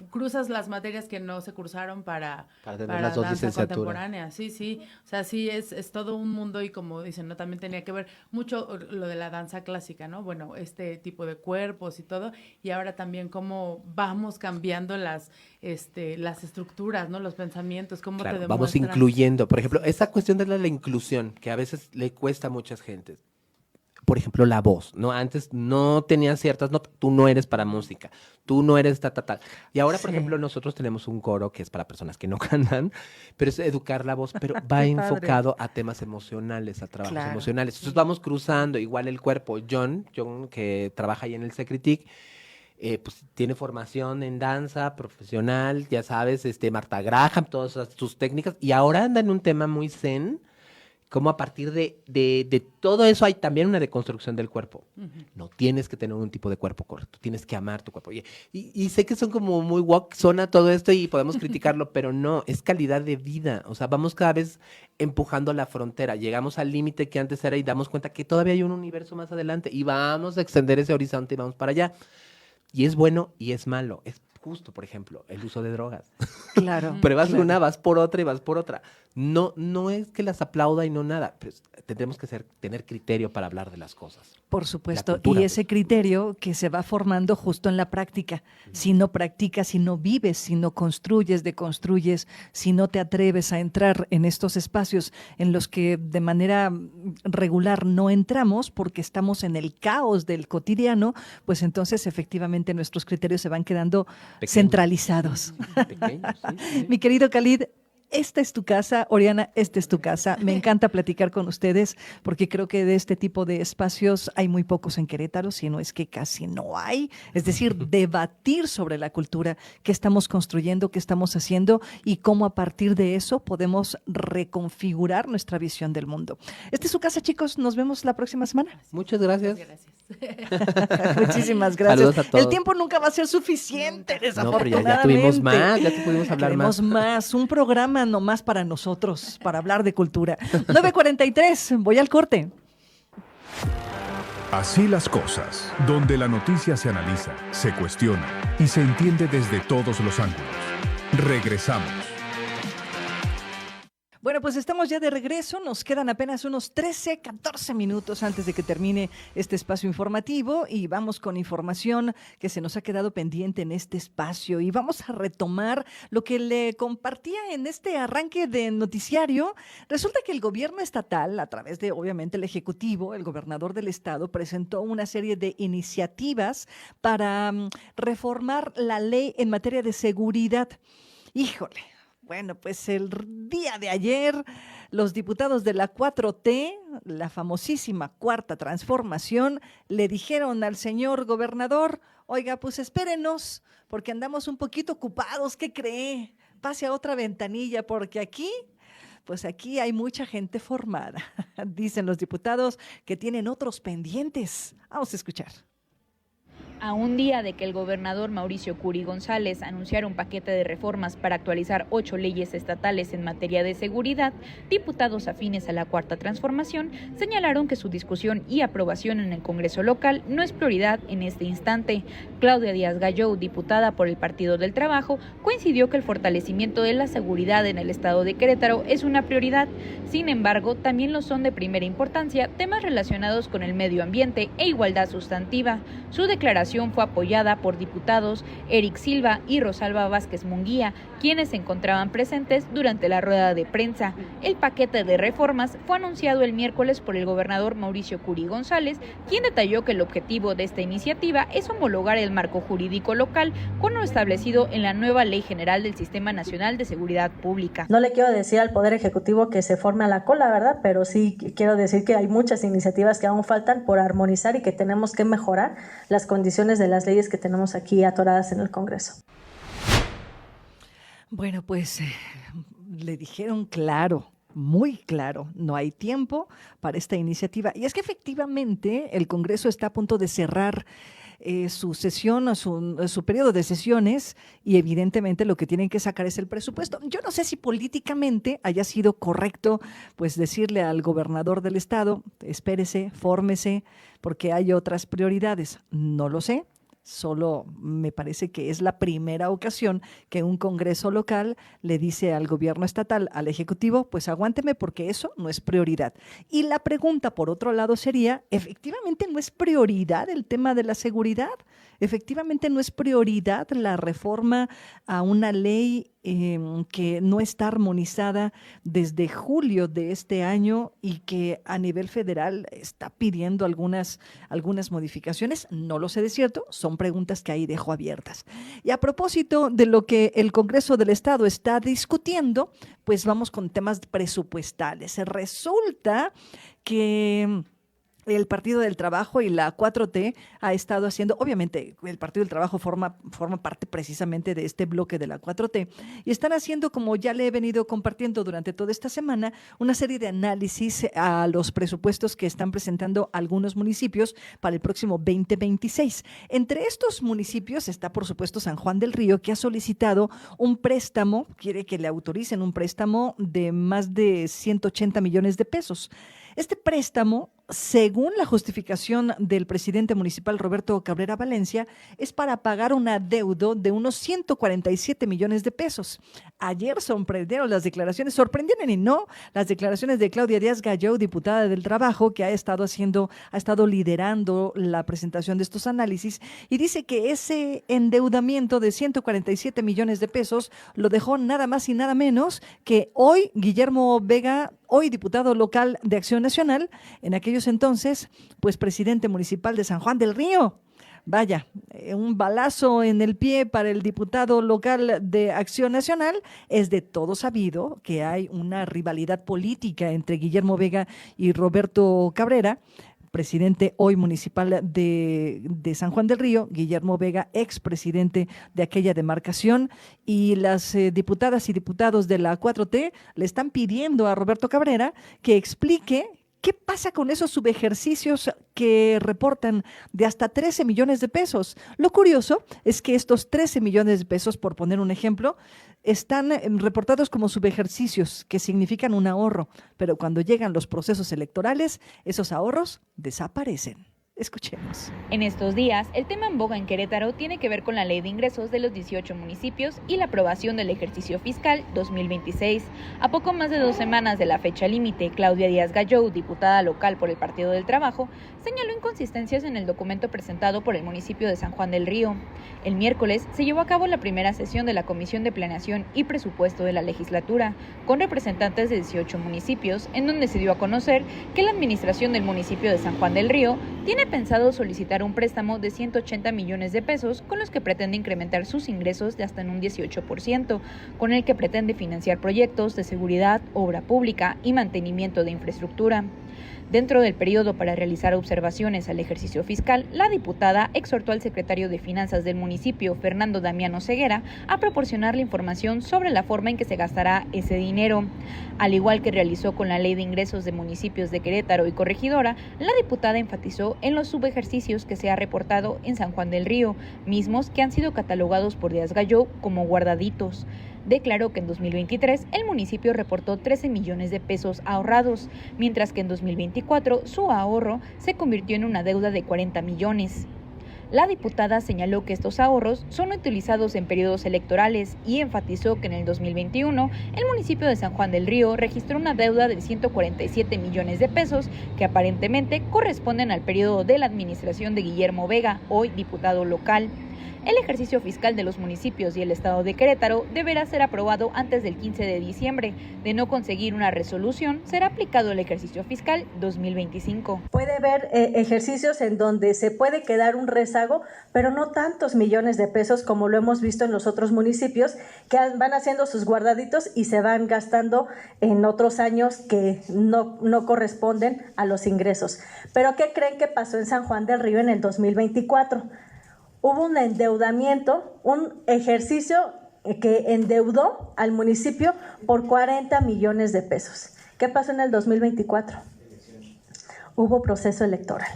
cruzas las materias que no se cursaron para tener las dos danza licenciaturas. contemporánea. Sí. O sea, sí, es todo un mundo y como dicen, ¿no? También tenía que ver mucho lo de la danza clásica, ¿no? Bueno, este tipo de cuerpos y todo. Y ahora también cómo vamos cambiando las estructuras, ¿no? Los pensamientos, cómo Claro, te vamos demuestran. incluyendo. Por ejemplo, esa cuestión de la inclusión, que a veces le cuesta a muchas gentes. Por ejemplo, la voz, ¿no? Antes no tenías ciertas notas, tú no eres para música, tú no eres tal. Y ahora, por ejemplo, nosotros tenemos un coro que es para personas que no cantan, pero es educar la voz, pero va enfocado a temas emocionales, a trabajos emocionales. Entonces vamos cruzando, igual el cuerpo. John, que trabaja ahí en el Secretic, pues tiene formación en danza profesional, ya sabes, Marta Graham, todas sus técnicas, y ahora anda en un tema muy zen, como a partir de todo eso hay también una deconstrucción del cuerpo. No tienes que tener un tipo de cuerpo correcto, tienes que amar tu cuerpo. Y sé que son como muy woke, zona todo esto y podemos criticarlo, pero no, es calidad de vida. O sea, vamos cada vez empujando la frontera, llegamos al límite que antes era y damos cuenta que todavía hay un universo más adelante y vamos a extender ese horizonte y vamos para allá. Y es bueno y es malo. Es justo, por ejemplo, el uso de drogas. Claro. Pruebas una, vas por otra y vas por otra. No es que las aplauda y no nada, pero tendremos que tener criterio para hablar de las cosas. Por supuesto, cultura, y ese criterio que se va formando justo en la práctica. Si no practicas, si no vives, si no construyes, deconstruyes, si no te atreves a entrar en estos espacios en los que de manera regular no entramos porque estamos en el caos del cotidiano, pues entonces efectivamente nuestros criterios se van quedando centralizados. Sí. Mi querido Khalid, esta es tu casa, Oriana, esta es tu casa. Me encanta platicar con ustedes porque creo que de este tipo de espacios hay muy pocos en Querétaro, si no es que casi no hay. Es decir, debatir sobre la cultura, qué estamos construyendo, qué estamos haciendo y cómo a partir de eso podemos reconfigurar nuestra visión del mundo. Esta es su casa, chicos. Nos vemos la próxima semana. Muchas gracias. Muchísimas gracias. Saludos a todos. El tiempo nunca va a ser suficiente, No, pero desafortunadamente. ya tuvimos más, ya te pudimos hablar Queremos más. Un programa nomás para nosotros, para hablar de cultura. 9:43, voy al corte. Así las cosas, donde la noticia se analiza, se cuestiona y se entiende desde todos los ángulos. Regresamos. Bueno, pues estamos ya de regreso, nos quedan apenas unos 13, 14 minutos antes de que termine este espacio informativo y vamos con información que se nos ha quedado pendiente en este espacio y vamos a retomar lo que le compartía en este arranque de noticiario. Resulta que el gobierno estatal, a través de obviamente el Ejecutivo, el gobernador del estado, presentó una serie de iniciativas para reformar la ley en materia de seguridad. Híjole. Bueno, pues el día de ayer los diputados de la 4T, la famosísima Cuarta Transformación, le dijeron al señor gobernador, oiga, pues espérenos, porque andamos un poquito ocupados, ¿qué cree? Pase a otra ventanilla, porque aquí hay mucha gente formada. Dicen los diputados que tienen otros pendientes. Vamos a escuchar. A un día de que el gobernador Mauricio Curi González anunciara un paquete de reformas para actualizar 8 leyes estatales en materia de seguridad, diputados afines a la Cuarta Transformación señalaron que su discusión y aprobación en el Congreso local no es prioridad en este instante. Claudia Díaz Gallou, diputada por el Partido del Trabajo, coincidió que el fortalecimiento de la seguridad en el estado de Querétaro es una prioridad. Sin embargo, también lo son de primera importancia temas relacionados con el medio ambiente e igualdad sustantiva. Su declaración fue apoyada por diputados Eric Silva y Rosalba Vázquez Munguía, quienes se encontraban presentes durante la rueda de prensa. El paquete de reformas fue anunciado el miércoles por el gobernador Mauricio Curi González, quien detalló que el objetivo de esta iniciativa es homologar el marco jurídico local con lo establecido en la nueva Ley General del Sistema Nacional de Seguridad Pública. No le quiero decir al Poder Ejecutivo que se forme a la cola, ¿verdad? Pero sí quiero decir que hay muchas iniciativas que aún faltan por armonizar y que tenemos que mejorar las condiciones de las leyes que tenemos aquí atoradas en el Congreso. Bueno, pues le dijeron claro, muy claro, no hay tiempo para esta iniciativa. Y es que efectivamente el Congreso está a punto de cerrar su sesión, su periodo de sesiones, y evidentemente lo que tienen que sacar es el presupuesto. Yo no sé si políticamente haya sido correcto pues decirle al gobernador del estado, espérese, fórmese, porque hay otras prioridades. No lo sé. Solo me parece que es la primera ocasión que un Congreso local le dice al gobierno estatal, al Ejecutivo, pues aguánteme porque eso no es prioridad. Y la pregunta, por otro lado, sería, ¿efectivamente no es prioridad el tema de la seguridad? ¿Efectivamente no es prioridad la reforma a una ley que no está armonizada desde julio de este año y que a nivel federal está pidiendo algunas modificaciones? No lo sé de cierto, son preguntas que ahí dejo abiertas. Y a propósito de lo que el Congreso del Estado está discutiendo, pues vamos con temas presupuestales. Resulta que el Partido del Trabajo y la 4T ha estado haciendo, obviamente el Partido del Trabajo forma parte precisamente de este bloque de la 4T, y están haciendo, como ya le he venido compartiendo durante toda esta semana, una serie de análisis a los presupuestos que están presentando algunos municipios para el próximo 2026. Entre estos municipios está, por supuesto, San Juan del Río, que ha solicitado un préstamo, quiere que le autoricen un préstamo de más de 180 millones de pesos. Este préstamo, según la justificación del presidente municipal Roberto Cabrera Valencia, es para pagar un adeudo de unos 147 millones de pesos. Ayer sorprendieron las declaraciones, sorprendieron y no, las declaraciones de Claudia Díaz Galló, diputada del Trabajo, que ha estado liderando la presentación de estos análisis, y dice que ese endeudamiento de 147 millones de pesos lo dejó nada más y nada menos que hoy Guillermo Vega, hoy diputado local de Acción Nacional, en aquellos entonces, pues presidente municipal de San Juan del Río. Vaya, un balazo en el pie para el diputado local de Acción Nacional. Es de todo sabido que hay una rivalidad política entre Guillermo Vega y Roberto Cabrera, presidente hoy municipal de San Juan del Río, Guillermo Vega, expresidente de aquella demarcación, y las diputadas y diputados de la 4T le están pidiendo a Roberto Cabrera que explique ¿qué pasa con esos subejercicios que reportan de hasta 13 millones de pesos? Lo curioso es que estos 13 millones de pesos, por poner un ejemplo, están reportados como subejercicios, que significan un ahorro, pero cuando llegan los procesos electorales, esos ahorros desaparecen. Escuchemos. En estos días, el tema en boga en Querétaro tiene que ver con la ley de ingresos de los 18 municipios y la aprobación del ejercicio fiscal 2026. A poco más de 2 semanas de la fecha límite, Claudia Díaz Galló, diputada local por el Partido del Trabajo, señaló inconsistencias en el documento presentado por el municipio de San Juan del Río. El miércoles se llevó a cabo la primera sesión de la Comisión de Planeación y Presupuesto de la legislatura, con representantes de 18 municipios, en donde se dio a conocer que la administración del municipio de San Juan del Río tiene pensado solicitar un préstamo de 180 millones de pesos con los que pretende incrementar sus ingresos de hasta en un 18%, con el que pretende financiar proyectos de seguridad, obra pública y mantenimiento de infraestructura. Dentro del periodo para realizar observaciones al ejercicio fiscal, la diputada exhortó al secretario de Finanzas del municipio, Fernando Damiano Ceguera, a proporcionar la información sobre la forma en que se gastará ese dinero. Al igual que realizó con la Ley de Ingresos de Municipios de Querétaro y Corregidora, la diputada enfatizó en los subejercicios que se ha reportado en San Juan del Río, mismos que han sido catalogados por Díaz Galló como guardaditos. Declaró que en 2023 el municipio reportó 13 millones de pesos ahorrados, mientras que en 2024 su ahorro se convirtió en una deuda de 40 millones. La diputada señaló que estos ahorros son utilizados en periodos electorales y enfatizó que en el 2021 el municipio de San Juan del Río registró una deuda de 147 millones de pesos que aparentemente corresponden al periodo de la administración de Guillermo Vega, hoy diputado local. El ejercicio fiscal de los municipios y el estado de Querétaro deberá ser aprobado antes del 15 de diciembre. De no conseguir una resolución, será aplicado el ejercicio fiscal 2025. Puede haber ejercicios en donde se puede quedar un rezago, pero no tantos millones de pesos como lo hemos visto en los otros municipios, que van haciendo sus guardaditos y se van gastando en otros años que no corresponden a los ingresos. ¿Pero qué creen que pasó en San Juan del Río en el 2024? Hubo un endeudamiento, un ejercicio que endeudó al municipio por 40 millones de pesos. ¿Qué pasó en el 2024? Hubo proceso electoral.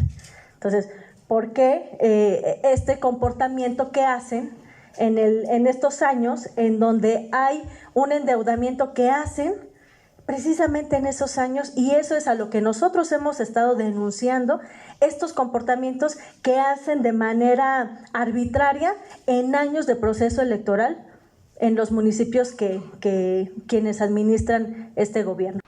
Entonces, por qué este comportamiento que hacen en estos años, en donde hay un endeudamiento que hacen precisamente en esos años, y eso es a lo que nosotros hemos estado denunciando, estos comportamientos que hacen de manera arbitraria en años de proceso electoral en los municipios que quienes administran este gobierno.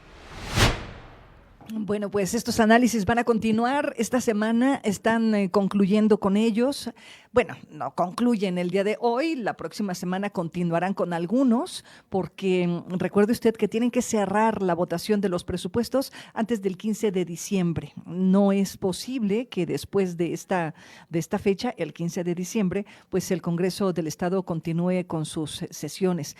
Bueno, pues estos análisis van a continuar esta semana, están concluyendo con ellos. Bueno, no concluyen el día de hoy, la próxima semana continuarán con algunos, porque recuerde usted que tienen que cerrar la votación de los presupuestos antes del 15 de diciembre. No es posible que después de esta fecha, el 15 de diciembre, pues el Congreso del Estado continúe con sus sesiones.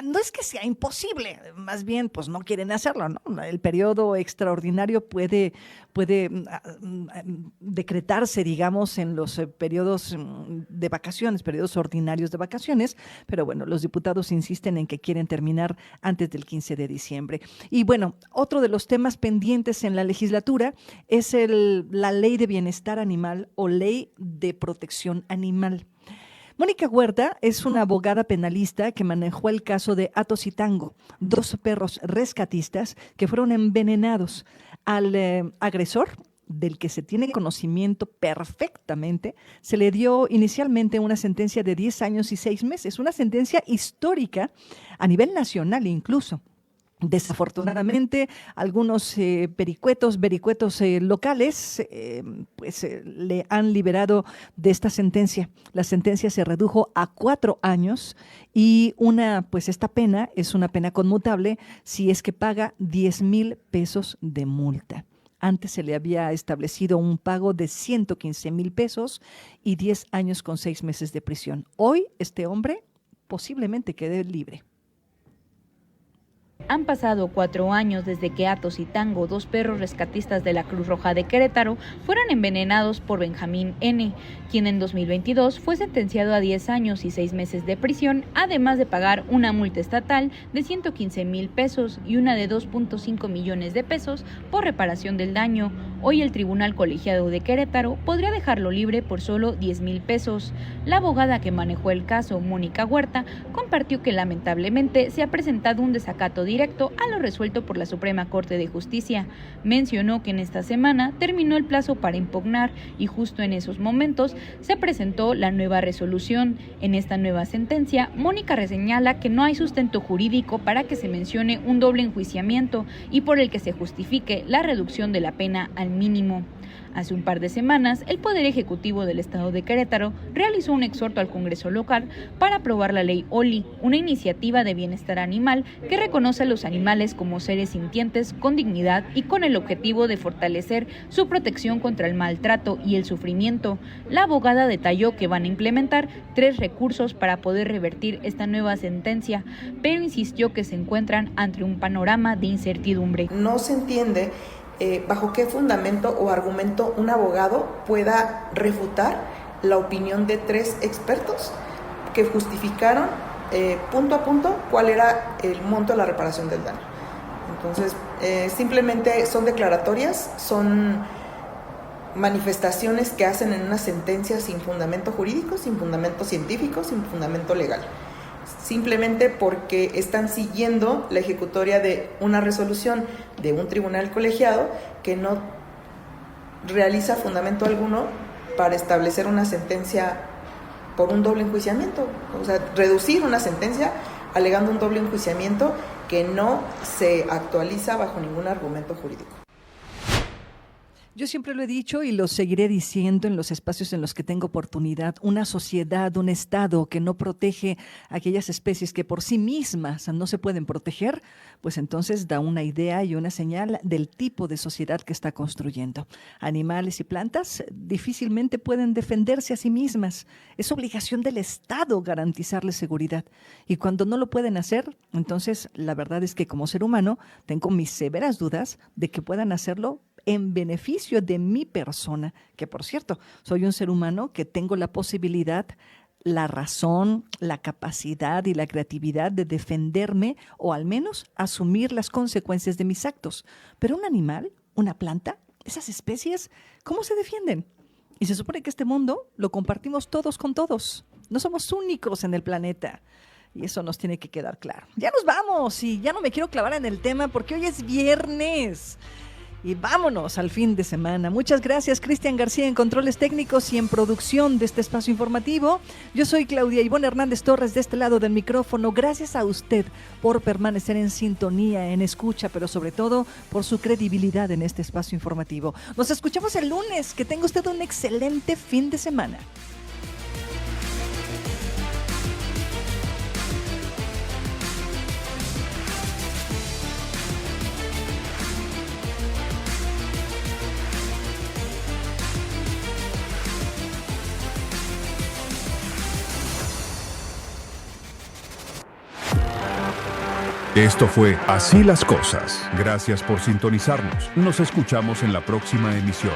No es que sea imposible, más bien pues no quieren hacerlo, ¿no? El periodo extraordinario puede decretarse, digamos, en los periodos de vacaciones, periodos ordinarios de vacaciones, pero bueno, los diputados insisten en que quieren terminar antes del 15 de diciembre. Y bueno, otro de los temas pendientes en la legislatura es la Ley de Bienestar Animal o Ley de Protección Animal. Mónica Huerta es una abogada penalista que manejó el caso de Athos y Tango, 2 perros rescatistas que fueron envenenados. Al agresor, del que se tiene conocimiento perfectamente, se le dio inicialmente una sentencia de 10 años y 6 meses, una sentencia histórica a nivel nacional incluso. Desafortunadamente, algunos vericuetos locales le han liberado de esta sentencia. La sentencia se redujo a 4 años y esta pena es una pena conmutable si es que paga 10,000 pesos de multa. Antes se le había establecido un pago de 115,000 pesos y 10 años con 6 meses de prisión. Hoy este hombre posiblemente quede libre. Han pasado 4 años desde que Athos y Tango, 2 perros rescatistas de la Cruz Roja de Querétaro, fueron envenenados por Benjamín N., quien en 2022 fue sentenciado a 10 años y 6 meses de prisión, además de pagar una multa estatal de 115,000 pesos y una de 2.5 millones de pesos por reparación del daño. Hoy el Tribunal Colegiado de Querétaro podría dejarlo libre por solo 10,000 pesos. La abogada que manejó el caso, Mónica Huerta, compartió que lamentablemente se ha presentado un desacato directo a lo resuelto por la Suprema Corte de Justicia. Mencionó que en esta semana terminó el plazo para impugnar y justo en esos momentos se presentó la nueva resolución. En esta nueva sentencia, Mónica reseñala que no hay sustento jurídico para que se mencione un doble enjuiciamiento y por el que se justifique la reducción de la pena al mínimo. Hace un par de semanas, el Poder Ejecutivo del Estado de Querétaro realizó un exhorto al Congreso local para aprobar la Ley OLI, una iniciativa de bienestar animal que reconoce a los animales como seres sintientes con dignidad y con el objetivo de fortalecer su protección contra el maltrato y el sufrimiento. La abogada detalló que van a implementar 3 recursos para poder revertir esta nueva sentencia, pero insistió que se encuentran ante un panorama de incertidumbre. No se entiende bajo qué fundamento o argumento un abogado pueda refutar la opinión de 3 expertos que justificaron punto a punto cuál era el monto de la reparación del daño. Entonces, simplemente son declaratorias, son manifestaciones que hacen en una sentencia sin fundamento jurídico, sin fundamento científico, sin fundamento legal. Simplemente porque están siguiendo la ejecutoria de una resolución de un tribunal colegiado que no realiza fundamento alguno para establecer una sentencia por un doble enjuiciamiento. O sea, reducir una sentencia alegando un doble enjuiciamiento que no se actualiza bajo ningún argumento jurídico. Yo siempre lo he dicho y lo seguiré diciendo en los espacios en los que tengo oportunidad. Una sociedad, un Estado que no protege a aquellas especies que por sí mismas no se pueden proteger, pues entonces da una idea y una señal del tipo de sociedad que está construyendo. Animales y plantas difícilmente pueden defenderse a sí mismas. Es obligación del Estado garantizarles seguridad. Y cuando no lo pueden hacer, entonces la verdad es que como ser humano tengo mis severas dudas de que puedan hacerlo en beneficio de mi persona, que por cierto, soy un ser humano que tengo la posibilidad, la razón, la capacidad y la creatividad de defenderme o al menos asumir las consecuencias de mis actos. Pero un animal, una planta, esas especies, ¿cómo se defienden? Y se supone que este mundo lo compartimos todos con todos. No somos únicos en el planeta. Y eso nos tiene que quedar claro. Ya nos vamos y ya no me quiero clavar en el tema porque hoy es viernes. Y vámonos al fin de semana. Muchas gracias, Cristian García, en controles técnicos y en producción de este espacio informativo. Yo soy Claudia Ivonne Hernández Torres, de este lado del micrófono. Gracias a usted por permanecer en sintonía, en escucha, pero sobre todo por su credibilidad en este espacio informativo. Nos escuchamos el lunes. Que tenga usted un excelente fin de semana. Esto fue Así las Cosas. Gracias por sintonizarnos. Nos escuchamos en la próxima emisión.